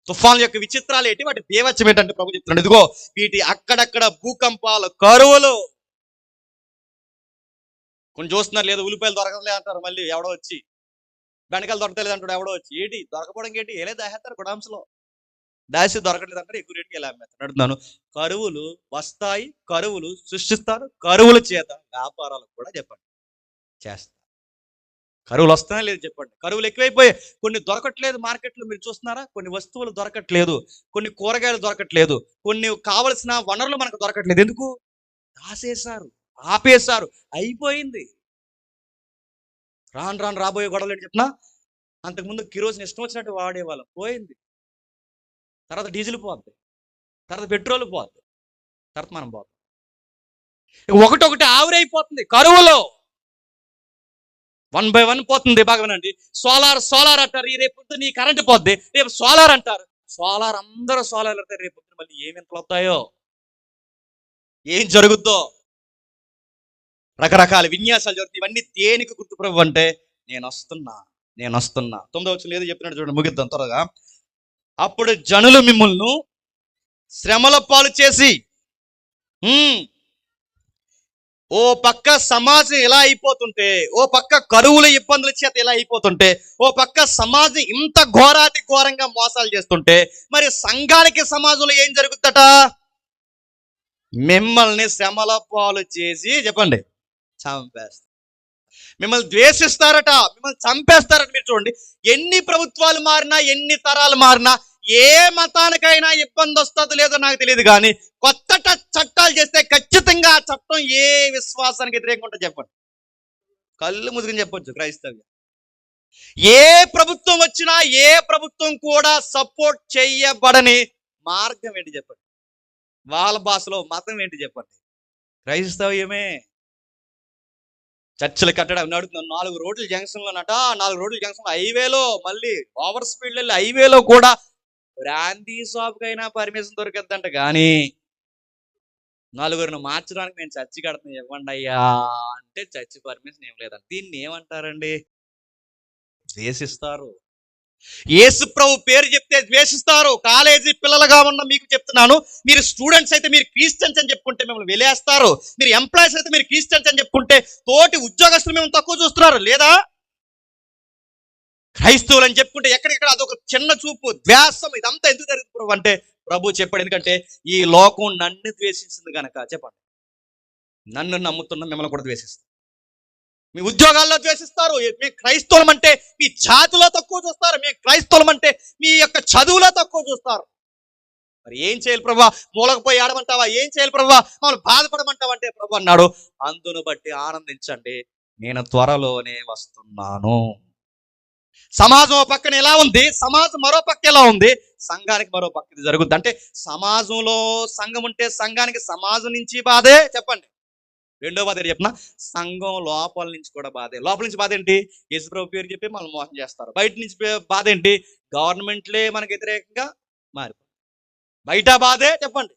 తుఫాన్ల యొక్క విచిత్రాలు ఏంటి, వాటి దేవత్వం ఏంటంటే ప్రభు చెప్తున్నాడు, ఇదిగో వీటి అక్కడక్కడ భూకంపాలు, కరువులు. కొన్ని చూస్తున్నారు, లేదు ఉల్లిపాయలు దొరకలేదు అంటారు, మళ్ళీ ఎవడో వచ్చి బెండకాయలు దొరకలేదు అంటాడు, ఎవడో వచ్చి ఏంటి దొరకపోవడం ఏంటి, ఏలే దాహేస్తారు గుడాంశలో, దాసి దొరకట్లేదు అంటారు, ఎక్కువ రేటుకి ఎలా అమ్మేస్తారు. అడుగుతున్నాను, కరువులు వస్తాయి, కరువులు సృష్టిస్తారు, కరువుల చేత వ్యాపారాలకు కూడా చెప్పండి చేస్తారు. కరువులు వస్తానే లేదు చెప్పండి, కరువులు ఎక్కువైపోయాయి. కొన్ని దొరకట్లేదు మార్కెట్లో, మీరు చూస్తున్నారా, కొన్ని వస్తువులు దొరకట్లేదు, కొన్ని కూరగాయలు దొరకట్లేదు, కొన్ని కావలసిన వనరులు మనకు దొరకట్లేదు. ఎందుకు? దాసేశారు, ఆపేశారు, అయిపోయింది. రాను రాను రాబోయే గొడవలు ఏంటి చెప్పినా, అంతకుముందు కిరోసిన్ ఇష్టం వచ్చినట్టు వాడేవాళ్ళం, పోయింది. తర్వాత డీజిల్ పోద్ది, తర్వాత పెట్రోల్ పోద్ది, తర్వాత మనం పోతాం. ఒకటొకటి ఆవిరైపోతుంది కరువులో, 1 by 1 పోతుంది. బాగానండి, సోలార్ అంటారు, రేపు నీ కరెంట్ పోద్ది, రేపు సోలార్ అంటారు, సోలార్ అందరూ సోలార్ అంటారు, రేపు మళ్ళీ ఏమి ఎంతలు వస్తాయో, ఏం జరుగుద్దో, రకరకాల విన్యాసాలు జరుగుతాయి. ఇవన్నీ దేనికి గుర్తు ప్రభు అంటే, నేను వస్తున్నా. 9వ వచనం ఏదో చెప్పినట్టు చూడండి, ముగిద్దాం త్వరగా. అప్పుడు జనులు మిమ్మల్ని శ్రమల పాలు చేసి, ఓ పక్క సమాజం ఎలా అయిపోతుంటే, ఓ పక్క కరువుల ఇబ్బందుల చేత ఎలా అయిపోతుంటే, ఓ పక్క సమాజం ఇంత ఘోరాతి ఘోరంగా మోసాలు చేస్తుంటే, మరి సంఘానికి సమాజంలో ఏం జరుగుతుందట? మిమ్మల్ని శ్రమల పాలు చేసి చెప్పండి చంపేస్తారు, మిమ్మల్ని ద్వేషిస్తారట, మిమ్మల్ని చంపేస్తారట. మీరు చూడండి, ఎన్ని ప్రభుత్వాలు మారినా, ఎన్ని తరాలు మారినా, ఏ మతానికైనా ఇబ్బంది వస్తుందో లేదో నాకు తెలియదు, కానీ కొత్త చట్టాలు చేస్తే ఖచ్చితంగా ఆ చట్టం ఏ విశ్వాసానికి వ్యతిరేకంగా ఉంటుందో చెప్పండి, కళ్ళు ముసుగుని చెప్పొచ్చు క్రైస్తవ్యం. ఏ ప్రభుత్వం వచ్చినా, ఏ ప్రభుత్వం కూడా సపోర్ట్ చెయ్యబడని మార్గం ఏంటి చెప్పండి, వాళ్ళ భాషలో మతం ఏంటి చెప్పండి, క్రైస్తవ్యమే. చర్చలు కట్టడం అడుగుతున్నాను, 4 రోడ్ల జంక్షన్లోనట, 4 రోడ్ల జంక్షన్ హైవేలో, మళ్ళీ ఓవర్ స్పీడ్ వెళ్ళి హైవేలో కూడా బ్రాందీ షాప్కైనా పర్మిషన్ దొరికిద్దంట, కానీ 4 మార్చడానికి మేము చర్చి కడుతున్నాం ఇవ్వండి అయ్యా అంటే చర్చి పర్మిషన్ ఏం లేదంట. దీన్ని ఏమంటారండి? ద్వేషిస్తారు. యేసు ప్రభు పేరు చెప్తే ద్వేషిస్తారు. కాలేజీ పిల్లలుగా ఉన్న మీకు చెప్తున్నాను, మీరు స్టూడెంట్స్ అయితే మీరు క్రిస్టియన్స్ అని చెప్పుకుంటే మిమ్మల్ని వెలేస్తారు, మీరు ఎంప్లాయీస్ అయితే మీరు క్రిస్టియన్స్ అని చెప్పుకుంటే తోటి ఉద్యోగస్తులు మేము తక్కువ చూస్తున్నారు లేదా? క్రైస్తవులు అని చెప్పుకుంటే ఎక్కడెక్కడ అదొక చిన్న చూపు, ద్వేషం, ఇదంతా ఎందుకు జరుగుతుంది ప్రభు అంటే, ప్రభు చెప్పాడు, ఎందుకంటే ఈ లోకం నన్ను ద్వేషించింది కనుక. చెప్పండి, నన్ను నమ్ముతున్న మిమ్మల్ని కూడా ద్వేషిస్తారు, మీ ఉద్యోగాల్లో ద్వేషిస్తారు. మీ క్రైస్తవులం అంటే మీ జాతిలో తక్కువ చూస్తారు, మీ క్రైస్తవులం అంటే మీ యొక్క చదువులో తక్కువ చూస్తారు. మరి ఏం చేయాలి ప్రభా? మూలకపోయి ఆడమంటావా? ఏం చేయాలి ప్రభా? మమ్మల్ని బాధపడమంటావా అంటే ప్రభు అన్నాడు, అందును బట్టి ఆనందించండి, నేను త్వరలోనే వస్తున్నాను. సమాజం ఒక పక్కన ఎలా ఉంది, సమాజం మరో పక్క ఎలా ఉంది, సంఘానికి మరో పక్క ఇది జరుగుద్ది. అంటే సమాజంలో సంఘం ఉంటే సంఘానికి సమాజం నుంచి బాధే. చెప్పండి, రెండో బాధ ఏంటి చెప్పిన, సంఘం లోపల నుంచి కూడా బాధే. లోపల నుంచి బాధ ఏంటి? యేసుప్రభు పేరు చెప్పి మనం మోసం చేస్తారు. బయట నుంచి బాధ ఏంటి? గవర్నమెంట్లే మనకు వ్యతిరేకంగా మారిపోయి, బయట బాధే, చెప్పండి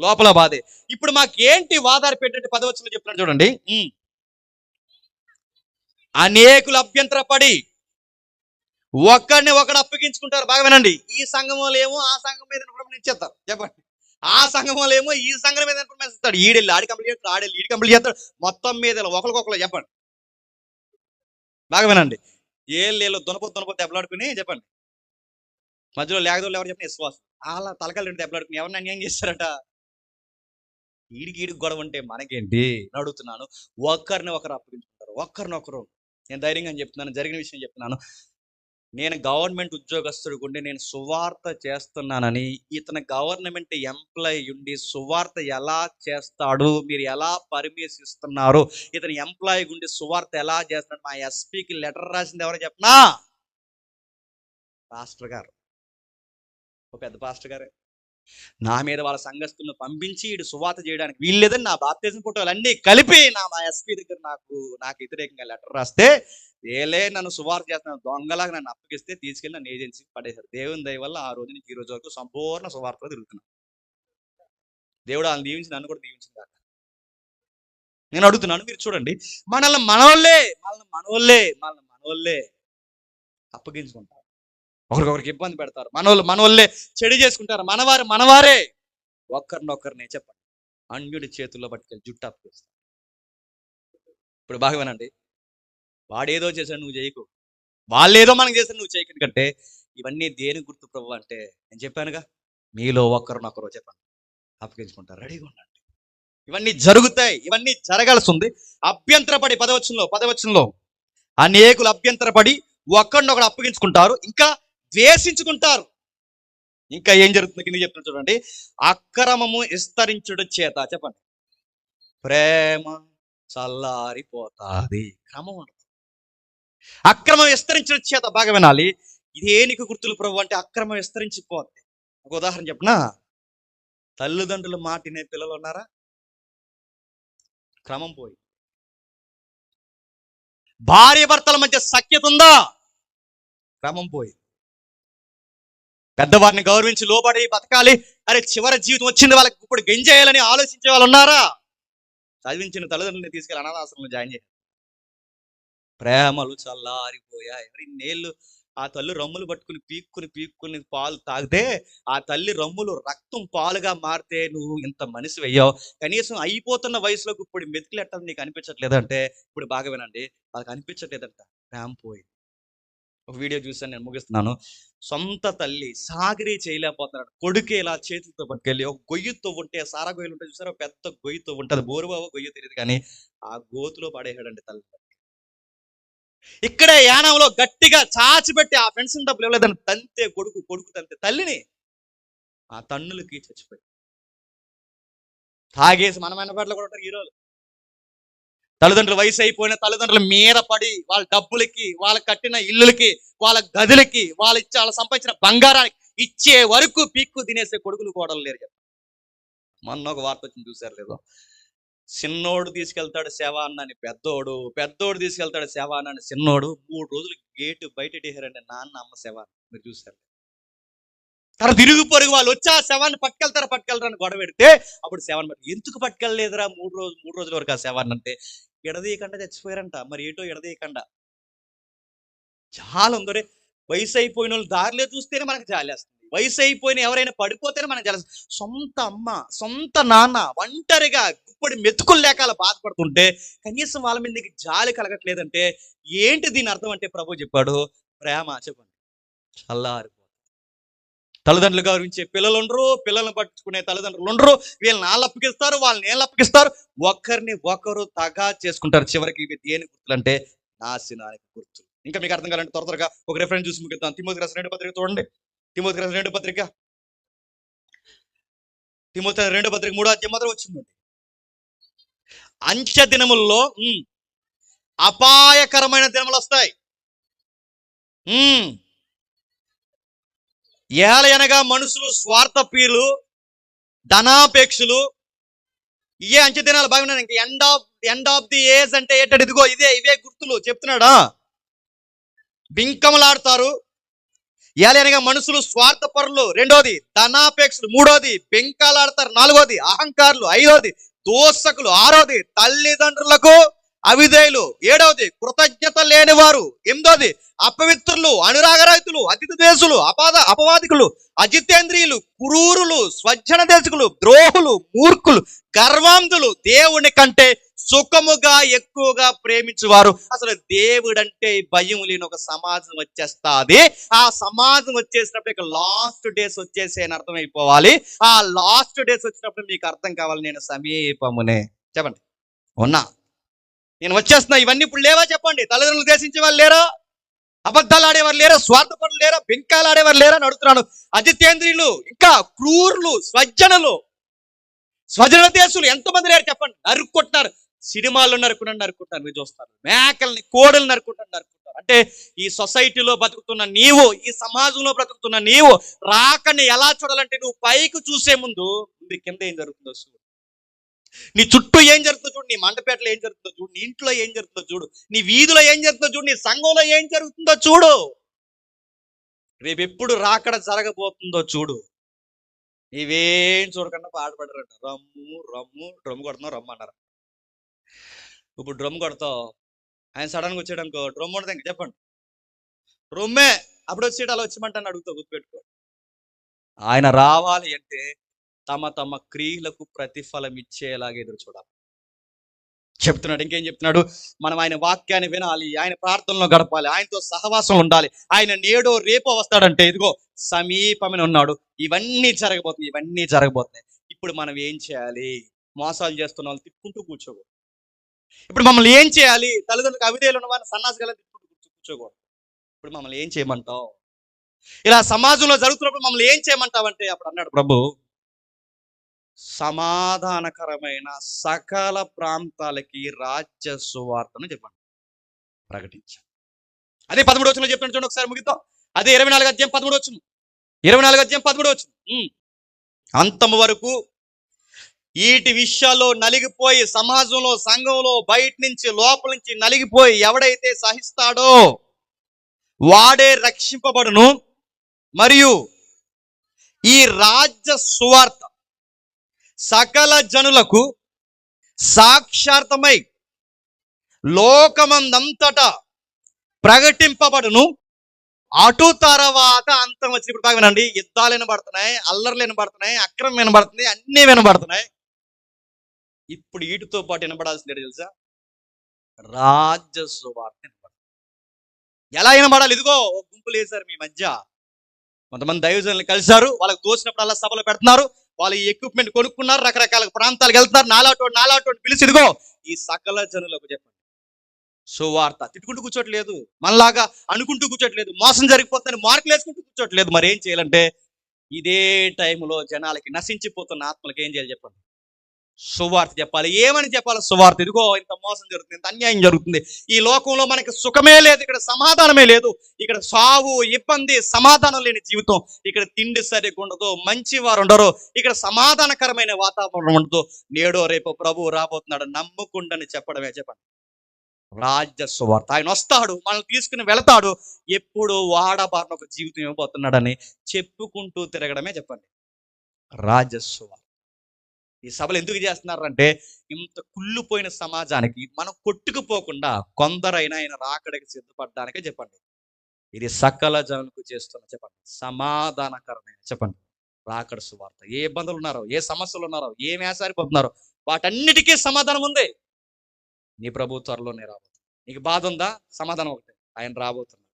లోపల బాధే. ఇప్పుడు మాకు ఏంటి వాదాలు పెట్టండి? 10వ వచనంలో చెప్తున్నాడు చూడండి, అనేకులు అభ్యంతరపడి ఒకడిని ఒకడు అప్పగించుకుంటారు. బాగా వినండి, ఈ సంఘంలో ఏమో ఆ సంఘం మీద ఇచ్చేస్తారు. చెప్పండి, ఆ సంఘం ఏమో ఈ సంఘం మీద ఇన్ఫర్మేషన్ ఇస్తాడు, ఈడెళ్ళి ఆడి కంప్లీట్ చేస్తాడు, ఆడెళ్ళి ఈడి కంప్లీట్ చేస్తాడు, మొత్తం మీద ఒకరికొకరు. చెప్పండి, బాగా వినండి, ఏళ్ళు దునపోతే దెబ్బలాడుకుని, చెప్పండి మధ్యలో లేకదోళ్ళు ఎవరు చెప్పిన విశ్వాసం, అలా తలకాయలు 2 దెబ్బలాడుకుని ఎవరిని అన్యాయం చేస్తారట. ఈడికి గొడవ ఉంటే మనకేంటి అడుగుతున్నాను. ఒకరిని ఒకరు అప్పగించుకుంటారు, ఒకరినొకరు. నేను ధైర్యంగా చెప్తున్నాను, జరిగిన విషయం చెప్తున్నాను. నేను గవర్నమెంట్ ఉద్యోగస్తుడికి ఉండి నేను సువార్త చేస్తున్నానని, ఇతను గవర్నమెంట్ ఎంప్లాయీ ఉండి సువార్త ఎలా చేస్తాడు, మీరు ఎలా పర్మిషన్ ఇస్తున్నారు, ఇతను ఎంప్లాయీ ఉండి సువార్త ఎలా చేస్తున్నాడు, మా ఎస్పీకి లెటర్ రాసింది ఎవరో చెప్పనా? పాస్టర్ గారు, ఒక పెద్ద పాస్టర్ గారే. నా మీద వాళ్ళ సంఘస్థులను పంపించి ఇటు సువార్త చేయడానికి వీల్లేదని నా బాప్తిజం ఫోటోలు అన్నీ కలిపి మా ఎస్పీ దగ్గర నాకు వ్యతిరేకంగా లెటర్ రాస్తే, ఏలే నన్ను సువార్త చేస్తున్నాను దొంగలాగా నన్ను అప్పగిస్తే తీసుకెళ్ళి నన్ను ఏజెన్సీకి పడేశారు. దేవుని దయ వల్ల ఆ రోజు నుంచి ఈ రోజు వరకు సంపూర్ణ సువార్తలో తిరుగుతున్నాను. దేవుడు వాళ్ళని దీవించి నన్ను కూడా దీవించింది కాక. నేను అడుగుతున్నాను, మీరు చూడండి, మనల్ని మనోళ్ళే అప్పగించుకుంటారు. ఒకరికొకరికి ఇబ్బంది పెడతారు, మనోళ్ళే చెడు చేసుకుంటారు, మనవారే ఒకరినొకరిని చెప్పండి అన్యుడి చేతుల్లో పట్టుకెళ్ళి జుట్టు అప్పేస్తారు. ఇప్పుడు బాగా వినండి, వాడేదో చేశాడు నువ్వు చేయకు, వాళ్ళేదో మనం చేశాడు నువ్వు చేయకు. ఎందుకంటే ఇవన్నీ దేని గుర్తు ప్రభు అంటే నేను చెప్పానుగా, మీలో ఒకరినొకరు చెప్పండి అప్పగించుకుంటారు, రెడీగా ఉండండి. ఇవన్నీ జరుగుతాయి, ఇవన్నీ జరగాల్సి ఉంది. అభ్యంతరపడి పదవచనంలో అనేకులు అభ్యంతరపడి ఒకరినొకరు అప్పగించుకుంటారు, ఇంకా ద్వేషించుకుంటారు. ఇంకా ఏం జరుగుతుంది కింద చెప్తున్నా చూడండి, అక్రమము విస్తరించుట చేత చెప్పండి ప్రేమ చల్లారిపోతాది. క్రమం ఉండదు. అక్రమం విస్తరించడం చేత బాగా వినాలి. ఇదేనికి గుర్తులు ప్రభు అంటే అక్రమం విస్తరించిపోద్ది. ఒక ఉదాహరణ చెప్పనా, తల్లిదండ్రుల మాట వినే పిల్లలు ఉన్నారా? క్రమం పోయి. భార్య భర్తల మధ్య సఖ్యత ఉందా? క్రమం పోయి. పెద్దవారిని గౌరవించి లోబడి బతకాలి, అరే చివరి జీవితం వచ్చింది వాళ్ళకి ఇప్పుడు గెంజేయాలని ఆలోచించే వాళ్ళు ఉన్నారా? చదివించిన తల్లిదండ్రులని తీసుకెళ్ళి అనాథాశ్రమంలో జాయిన్ చేయాలి. ప్రేమలు చల్లారిపోయాయి. ఇన్నేళ్ళు ఆ తల్లి రమ్ములు పట్టుకుని పీక్కుని పాలు తాగితే ఆ తల్లి రమ్ములు రక్తం పాలుగా మారితే నువ్వు ఇంత మనిషి వెయ్యావు. కనీసం అయిపోతున్న వయసులోకి ఇప్పుడు మెతుకులు ఎట్టడం నీకు అనిపించట్లేదంటే, ఇప్పుడు బాగా వినండి, వాళ్ళకి అనిపించట్లేదంట, ప్రేమ పోయింది. ఒక వీడియో చూసాను, నేను ముగిస్తున్నాను. సొంత తల్లి సాగిరీ చేయలేకపోతున్నాడు, కొడుకే ఇలా చేతులతో పట్టుకెళ్ళి ఒక గొయ్యితో ఉంటే, సారా గొయ్యలు ఉంటాయి చూసారా, పెద్ద గొయ్యితో ఉంటుంది, బోరుబాబు గొయ్యి తెలియదు కానీ ఆ గోతులో పడేసాడండి తల్లి. ఇక్కడే యానంలో గట్టిగా చాచిపెట్టి ఆ ఫ్రెండ్స్ డబ్బులు ఇవ్వలేదని తంతే కొడుకు తంతే తల్లిని, ఆ తన్నులకి చచ్చిపోయి. తాగేసి మనమైన పాటలు కూడా ఉంటారు హీరోలు. తల్లిదండ్రులు వయసు అయిపోయిన తల్లిదండ్రుల మీద పడి వాళ్ళ డబ్బులకి, వాళ్ళ కట్టిన ఇల్లులకి, వాళ్ళ గదులకి, వాళ్ళ సంపాదించిన బంగారానికి ఇచ్చే వరకు పీక్కు తినేసే కొడుకులు కోడలు లేరు. మొన్న ఒక వార్త వచ్చింది, చూసారు లేదో, చిన్నోడు తీసుకెళ్తాడు శవాన్ని పెద్దోడు తీసుకెళ్తాడు శవాన్ని చిన్నోడు. 3 రోజులు గేటు బయట పెట్టేశారండి నాన్న అమ్మ శవాన్ని. మీరు చూసారు. తర్వాత తిరుగు పొరుగు వాళ్ళు వచ్చి ఆ శవాన్ని పట్టుకెళ్తారా అని గొడవ పెడితే అప్పుడు శవాన్ని ఎందుకు పట్టుకెళ్ళలేదురా 3 రోజుల వరకు ఆ శవాన్ని అంటే, ఎడదీయకుండా చచ్చిపోయారంట. మరి ఏటో ఎడదీయకుండా. చాలా ఉందరే, వయసు అయిపోయిన వాళ్ళు దారిలో చూస్తేనే మనకు జాలేస్తుంది. వయసు అయిపోయిన ఎవరైనా పడిపోతేనే మనకు జాలి. సొంత అమ్మ, సొంత నాన్న ఒంటరిగా గుప్పడి మెతుకులు లేక అలా బాధపడుతుంటే కనీసం వాళ్ళ మీద నీకు జాలి కలగట్లేదంటే ఏంటి దీని అర్థం అంటే ప్రభు చెప్పాడు, ప్రేమ చెప్పండి చల్లారిపోతుంది. తల్లిదండ్రులు గౌరవించే పిల్లలు ఉండరు, పిల్లల్ని పట్టించుకునే తల్లిదండ్రులు ఉండరు. వీళ్ళని వాళ్ళు అప్పగిస్తారు, వాళ్ళని ఏళ్ళు అప్పగిస్తారు, ఒకరిని ఒకరు తగా చేసుకుంటారు. చివరికి ఇవి దేని గుర్తులు అంటే నాశనానికి గుర్తులు. ఇంకా మీకు అర్థం కావాలంటే త్వరగా ఒక రెఫరెన్స్ చూసి ముగిద్దాం. తిమోతి రాసిన 2వ పత్రిక చూడండి. తిమోతి రాసిన 2వ పత్రిక 3వ అధ్యాయం మొదలు వచ్చింది. అంత్య దినముల్లో అపాయకరమైన దినములు వస్తాయి. ఏలయనగా మనుషులు స్వార్థప్రియులు, ధనాపేక్షలు. ఇవే అంత్య దినాలు. బాగున్నాను. ఇంక ఎండ్ ఆఫ్ ది ఏజ్ అంటే ఏంటంటే ఇదిగో ఇవే గుర్తులు చెప్తున్నాడా. బింకములాడతారు. ఏలయనగా మనుషులు స్వార్థపరులు, 2వది ధనాపేక్షలు, 3వది బింకాలాడతారు, 4వది అహంకారులు, 5వది దోషకులు, 6వది తల్లిదండ్రులకు అవిధేయులు, 7వది కృతజ్ఞత లేనివారు, 8వది అపవిత్రులు, అనురాగరహితులు, అతిథి దేశులు, అపవాదికులు, అజితేంద్రియులు, క్రూరులు, స్వజ్జన దేశకులు, ద్రోహులు, మూర్ఖులు, గర్వాంధులు, దేవుని కంటే సుఖముగా ఎక్కువగా ప్రేమించువారు. అసలు దేవుడంటే భయం లేని ఒక సమాజం వచ్చేస్తుంది. ఆ సమాజం వచ్చేసినప్పుడు ఇక లాస్ట్ డేస్ వచ్చేసేని అర్థమైపోవాలి. ఆ లాస్ట్ డేస్ వచ్చినప్పుడు మీకు అర్థం కావాలి, నేను సమీపమునే. చెప్పండి ఉన్నా, నేను వచ్చేస్తున్నా. ఇవన్నీ ఇప్పుడు లేవా చెప్పండి. తల్లిదండ్రులు దేశించే వాళ్ళు లేరా? అబద్ధాలు ఆడేవారు లేరా? స్వార్థపరులు లేరా? బింకాలు ఆడేవారు లేరా అని అడుగుతున్నాను. అజితేంద్రియులు, ఇంకా క్రూరులు, స్వజన దేశులు ఎంతమంది లేరు చెప్పండి. నరుక్కుంటున్నారు, సినిమాల్లో నరుక్కుంటారు, మీరు చూస్తారు. మేకల్ని, కోడలు నరుక్కుంటారు. అంటే ఈ సొసైటీలో బతుకుతున్న నీవు, ఈ సమాజంలో బ్రతుకుతున్న నీవు రాకని ఎలా చూడాలంటే, నువ్వు పైకి చూసే ముందు కింద ఏం జరుగుతుందో చూడు. నీ చుట్టూ ఏం జరుగుతుందో చూడు, నీ మండపేటలో ఏం జరుగుతుందో చూడు, నీ ఇంట్లో ఏం జరుగుతుందో చూడు, నీ వీధిలో ఏం జరుగుతుందో చూడు, నీ సంఘంలో ఏం జరుగుతుందో చూడు. రేపు ఎప్పుడు రాకడ జరగబోతుందో చూడు. ఇవేం చూడకుండా పాటపడరంట. డ్రమ్ము కొడుతున్నావు, రమ్ము అన్నారు. ఇప్పుడు డ్రమ్ కొడతావు, ఆయన సడన్గా వచ్చాడనుకో, డ్రమ్ ఉండదు ఇంక చెప్పండి. రొమ్మే అప్పుడు వచ్చేటి అలా వచ్చమంటాను అడుగుతా, గుర్తుపెట్టుకో. ఆయన రావాలి అంటే తమ తమ క్రియలకు ప్రతిఫలం ఇచ్చేలాగా ఎదురు చూడాలి చెప్తున్నాడు. ఇంకేం చెప్తున్నాడు? మనం ఆయన వాక్యాన్ని వినాలి, ఆయన ప్రార్థనలో గడపాలి, ఆయనతో సహవాసం ఉండాలి. ఆయన నేడో రేపో వస్తాడంటే ఇదిగో సమీపమైన ఉన్నాడు. ఇవన్నీ జరగబోతున్నాయి. ఇప్పుడు మనం ఏం చేయాలి? మోసాలు చేస్తున్న వాళ్ళు తిట్టుకుంటూ కూర్చోకూడదు. ఇప్పుడు మమ్మల్ని ఏం చేయాలి? తల్లిదండ్రులకు అవిధేయులు ఉన్న వారిని సన్నాసిగా తిట్టుకుంటూ కూర్చోకూడదు. ఇప్పుడు మమ్మల్ని ఏం చేయమంటావు? ఇలా సమాజంలో జరుగుతున్నప్పుడు మమ్మల్ని ఏం చేయమంటావంటే అప్పుడు అన్నాడు ప్రభు, సమాధానకరమైన సకల ప్రాంతాలకి రాజ్య సువార్తను చెప్పండి, ప్రకటించాలి. అదే 13వ వచనంలో చెప్పినట్టు చూడండి, ఒకసారి ముగిద్దాం. అదే 24వ అధ్యాయం 13వ వచనం. 24వ అధ్యాయం 13వ వచనం. అంతము వరకు వీటి విషయాల్లో నలిగిపోయి సమాజంలో, సంఘంలో, బయట నుంచి లోపల నుంచి నలిగిపోయి ఎవడైతే సహిస్తాడో వాడే రక్షింపబడును. మరియు ఈ రాజ్య సువార్త సకల జనులకు సాక్షార్థమై లోకమందంతటా ప్రకటింపబడును. అటు తర్వాత అంతం వచ్చినప్పుడు బాగా వినండి, యుద్ధాలు వినబడుతున్నాయి, అల్లర్లు వినబడుతున్నాయి, అక్రమం వినబడుతున్నాయి, అన్నీ వినబడుతున్నాయి. ఇప్పుడు వీటితో పాటు వినబడాల్సింది ఏంటో తెలుసా? రాజ్య సువార్త వినబడుతుంది. ఎలా వినబడాలి? ఇదిగో ఒక గుంపులు వేశారు మీ మధ్య, కొంతమంది దైవజనులు కలిశారు, వాళ్ళకి తోచినప్పుడు అలా సభలు పెడుతున్నారు, వాళ్ళు ఈ ఎక్విప్మెంట్ కొనుక్కున్నారు, రకరకాల ప్రాంతాలకు వెళ్తున్నారు, నాలాటోడు పిలిచి ఇదిగో ఈ సకల జనులకు చెప్పండి సువార్త. తిట్టుకుంటూ కూర్చోట్లేదు, మనలాగా అనుకుంటూ కూర్చోట్లేదు, మోసం జరిగిపోతుందని మార్కులు వేసుకుంటూ కూర్చోట్లేదు. మరి ఏం చేయాలంటే ఇదే టైంలో జనాలకి, నశించిపోతున్న ఆత్మలకి ఏం చేయాలి చెప్పండి? సువార్త చెప్పాలి. ఏమని చెప్పాలి సువార్త? ఇదిగో ఇంత మోసం జరుగుతుంది, ఇంత అన్యాయం జరుగుతుంది, ఈ లోకంలో మనకి సుఖమే లేదు, ఇక్కడ సమాధానమే లేదు, ఇక్కడ సావు, ఇబ్బంది, సమాధానం లేని జీవితం, ఇక్కడ తిండి సరిగ్గా ఉండదు, మంచి వారు ఉండరు, ఇక్కడ సమాధానకరమైన వాతావరణం ఉండదు. నేడో రేపు ప్రభు రాబోతున్నాడు, నమ్ముకుండని చెప్పడమే చెప్పండి రాజ్య సువార్త. ఆయన వస్తాడు, మనల్ని తీసుకుని వెళతాడు, ఎప్పుడు వాడబారిన ఒక జీవితం ఇవ్వబోతున్నాడని చెప్పుకుంటూ తిరగడమే చెప్పండి రాజ్య సువార్త. ఈ సభలు ఎందుకు చేస్తున్నారంటే ఇంత కుళ్ళిపోయిన సమాజానికి మనం కొట్టుకుపోకుండా కొందరైనా ఆయన రాకడికి సిద్ధపడడానికే చెప్పండి. ఇది సకల జనులకు చేస్తున్న చెప్పండి సమాధానకరమైన చెప్పండి రాకడ సువార్త. ఏ ఇబ్బందులు ఉన్నారో, ఏ సమస్యలు ఉన్నారో, ఏ వేసారిపోతున్నారో వాటన్నిటికీ సమాధానం ఉంది. నీ ప్రభు త్వరలోనే రాబోతుంది. నీకు బాధ ఉందా? సమాధానం ఒకటే, ఆయన రాబోతున్నాడు.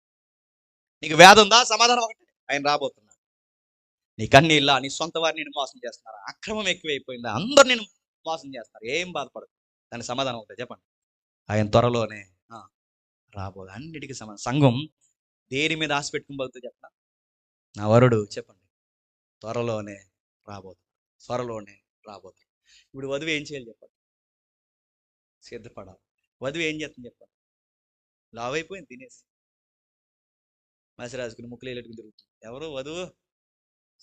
నీకు వ్యాధి ఉందా? సమాధానం ఒకటే, ఆయన రాబోతున్నాడు. నీ కన్నీళ్ళ నీ సొంత వారిని నేను మోసం చేస్తున్నారా? అక్రమం ఎక్కువైపోయిందా? అందరు నేను మోసం చేస్తారు, ఏం బాధపడదు. దాని సమాధానం ఒకటే చెప్పండి, ఆయన త్వరలోనే రాబోదు. అన్నిటికీ సమాధానం. సంఘం దేని మీద ఆశ పెట్టుకుని బతుకుతుంది చెప్పండి? నా వరుడు చెప్పండి త్వరలోనే రాబోదు. ఇప్పుడు వధువు ఏం చేయాలి చెప్పండి? సిద్ధపడాలి. వధువు ఏం చేస్తుంది చెప్పండి? లావ్ అయిపోయింది, తినేసి మసి రాజుకుని ముక్కులు వెళ్ళట్టుకుని తిరుగుతుంది. ఎవరు? వధువు.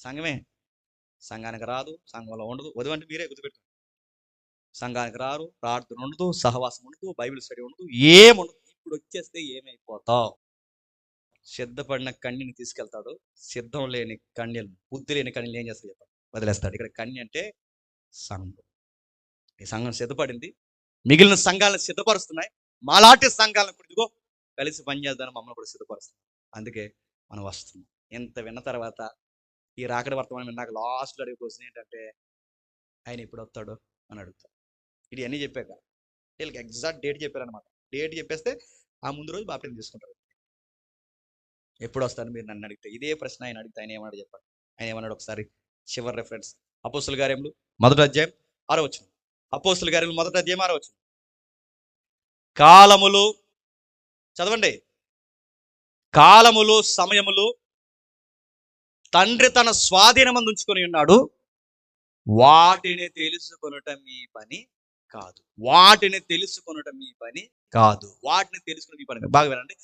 సంఘమే. సంఘానికి రాదు, సంఘంలో ఉండదు. వధువు అంటే మీరే గుర్తుపెట్టుకోండి. సంఘానికి రారు, ప్రార్థన ఉండదు, సహవాసం ఉండదు, బైబిల్ స్టడీ ఉండదు, ఏముండదు. ఇప్పుడు వచ్చేస్తే ఏమైపోతావు? సిద్ధపడిన కన్యని తీసుకెళ్తాడు, సిద్ధం లేని కన్యలు, బుద్ధి లేని కన్యలు ఏం చేస్తాడు చెప్పండి? వదిలేస్తాడు. ఇక్కడ కన్య అంటే సంఘం. ఈ సంఘం సిద్ధపడింది, మిగిలిన సంఘాలను సిద్ధపరుస్తున్నాయి. మాలాంటి సంఘాలను కూడా ఇదిగో కలిసి పనిచేద్దామని మమ్మల్ని కూడా సిద్ధపరుస్తున్నాం. అందుకే మనం వస్తున్నాం. ఎంత విన్న తర్వాత ఈ రాకడ వర్తమానం విన్నాక లాస్ట్లో అడిగే క్వశ్చన్ ఏంటంటే ఆయన ఎప్పుడు వస్తాడు అని అడుగుతాడు. ఇది అన్నీ చెప్పాక వీళ్ళకి ఎగ్జాక్ట్ డేట్ చెప్పారనమాట. డేట్ చెప్పేస్తే ఆ ముందు రోజు బాప్టిజం తీసుకుంటారు. ఎప్పుడు వస్తాను మీరు నన్ను అడిగితే ఇదే ప్రశ్న ఆయన అడిగితే ఆయన ఏమన్నాడు చెప్పండి? ఆయన ఏమన్నాడు? ఒకసారి చివరి రెఫరెన్స్ అపోస్తుల కార్యములు 1వ అధ్యాయం 6వ వచనం. అపోస్తుల కార్యములు 1వ అధ్యాయం 6వ వచనం. కాలములు చదవండి. కాలములు సమయములు తండ్రి తన స్వాధీనమందు ఉంచుకొని ఉన్నాడు, వాటిని తెలుసుకొనుట మీ పని కాదు. వాటిని తెలుసుకొనుట మీ పని కాదు. బాగా వినండి.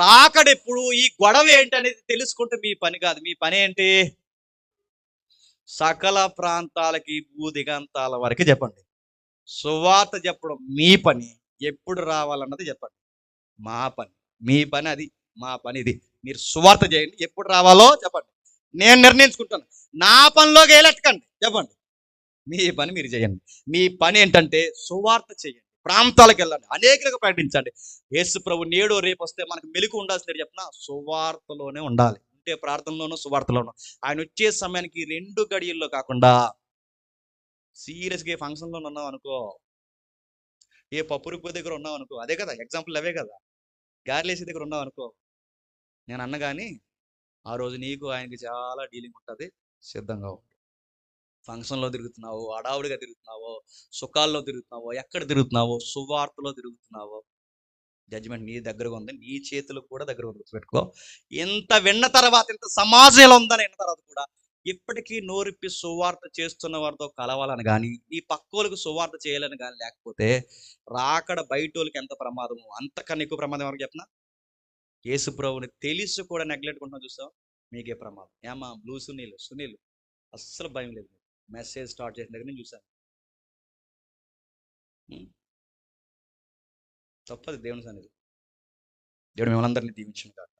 రాకడెప్పుడు, ఈ గొడవ ఏంటనేది తెలుసుకుంటే మీ పని కాదు. మీ పని ఏంటి? సకల ప్రాంతాలకి, భూదిగంతాల వరకు చెప్పండి సువార్త చెప్పడం మీ పని. ఎప్పుడు రావాలన్నది చెప్పండి మా పని. మీ పని అది, మా పని ఇది. మీరు సువార్త చేయండి, ఎప్పుడు రావాలో చెప్పండి, నేను నిర్ణయించుకుంటాను. నా పనిలోకి వెళ్ళట్టుకండి చెప్పండి. మీ పని మీరు చేయండి. మీ పని ఏంటంటే సువార్త చేయండి. ప్రాంతాలకు వెళ్ళండి, అనేకులకు ప్రకటించండి. యేసు ప్రభు నేడు రేపు వస్తే మనకు మెలకు ఉండాల్సింది చెప్పిన సువార్తలోనే ఉండాలి. ఉంటే ప్రార్థనలోనూ సువార్తలోనూ. ఆయన వచ్చే సమయానికి 2 గడియల్లో కాకుండా సీరియస్గా ఏ ఫంక్షన్లో ఉన్నాం అనుకో, ఏ పప్పురుపు దగ్గర ఉన్నాం అనుకో, అదే కదా ఎగ్జాంపుల్, అవే కదా. గారెలేసే దగ్గర ఉన్నాం అనుకో, నేను అన్న కానీ ఆ రోజు నీకు ఆయనకి చాలా డీలింగ్ ఉంటుంది, సిద్ధంగా ఉండు. ఫంక్షన్లో తిరుగుతున్నావో, అడావుడిగా తిరుగుతున్నావో, సుఖాల్లో తిరుగుతున్నావో, ఎక్కడ తిరుగుతున్నావో, సువార్తలో తిరుగుతున్నావో, జడ్జిమెంట్ నీ దగ్గరగా ఉంది, నీ చేతులకు కూడా దగ్గర గుర్తుపెట్టుకో. ఇంత విన్న తర్వాత, ఇంత సమాజంలో ఉందని విన్న తర్వాత కూడా ఇప్పటికీ నోరిప్పి సువార్త చేస్తున్న వారితో కలవాలని కానీ, నీ పక్కోలకు సువార్త చేయాలని కానీ లేకపోతే రాకడ బయటోళ్ళకి ఎంత ప్రమాదము, అంతకన్నా ఎక్కువ ప్రమాదం ఎవరికి చెప్పిన యేసు ప్రభువుని తెలిసి కూడా నెగ్లెక్ట్ కొంటున్నా చూస్తాం, మీకే ప్రమాదం. ఏమా బ్లూ సునీల్ అస్సలు భయం లేదు. మెసేజ్ స్టార్ట్ చేసిన దగ్గర నేను చూశాను. తప్పది దేవుని సన్నిధి. దేవుడు మిమ్మల్ని అందరినీ దీవించును గాక.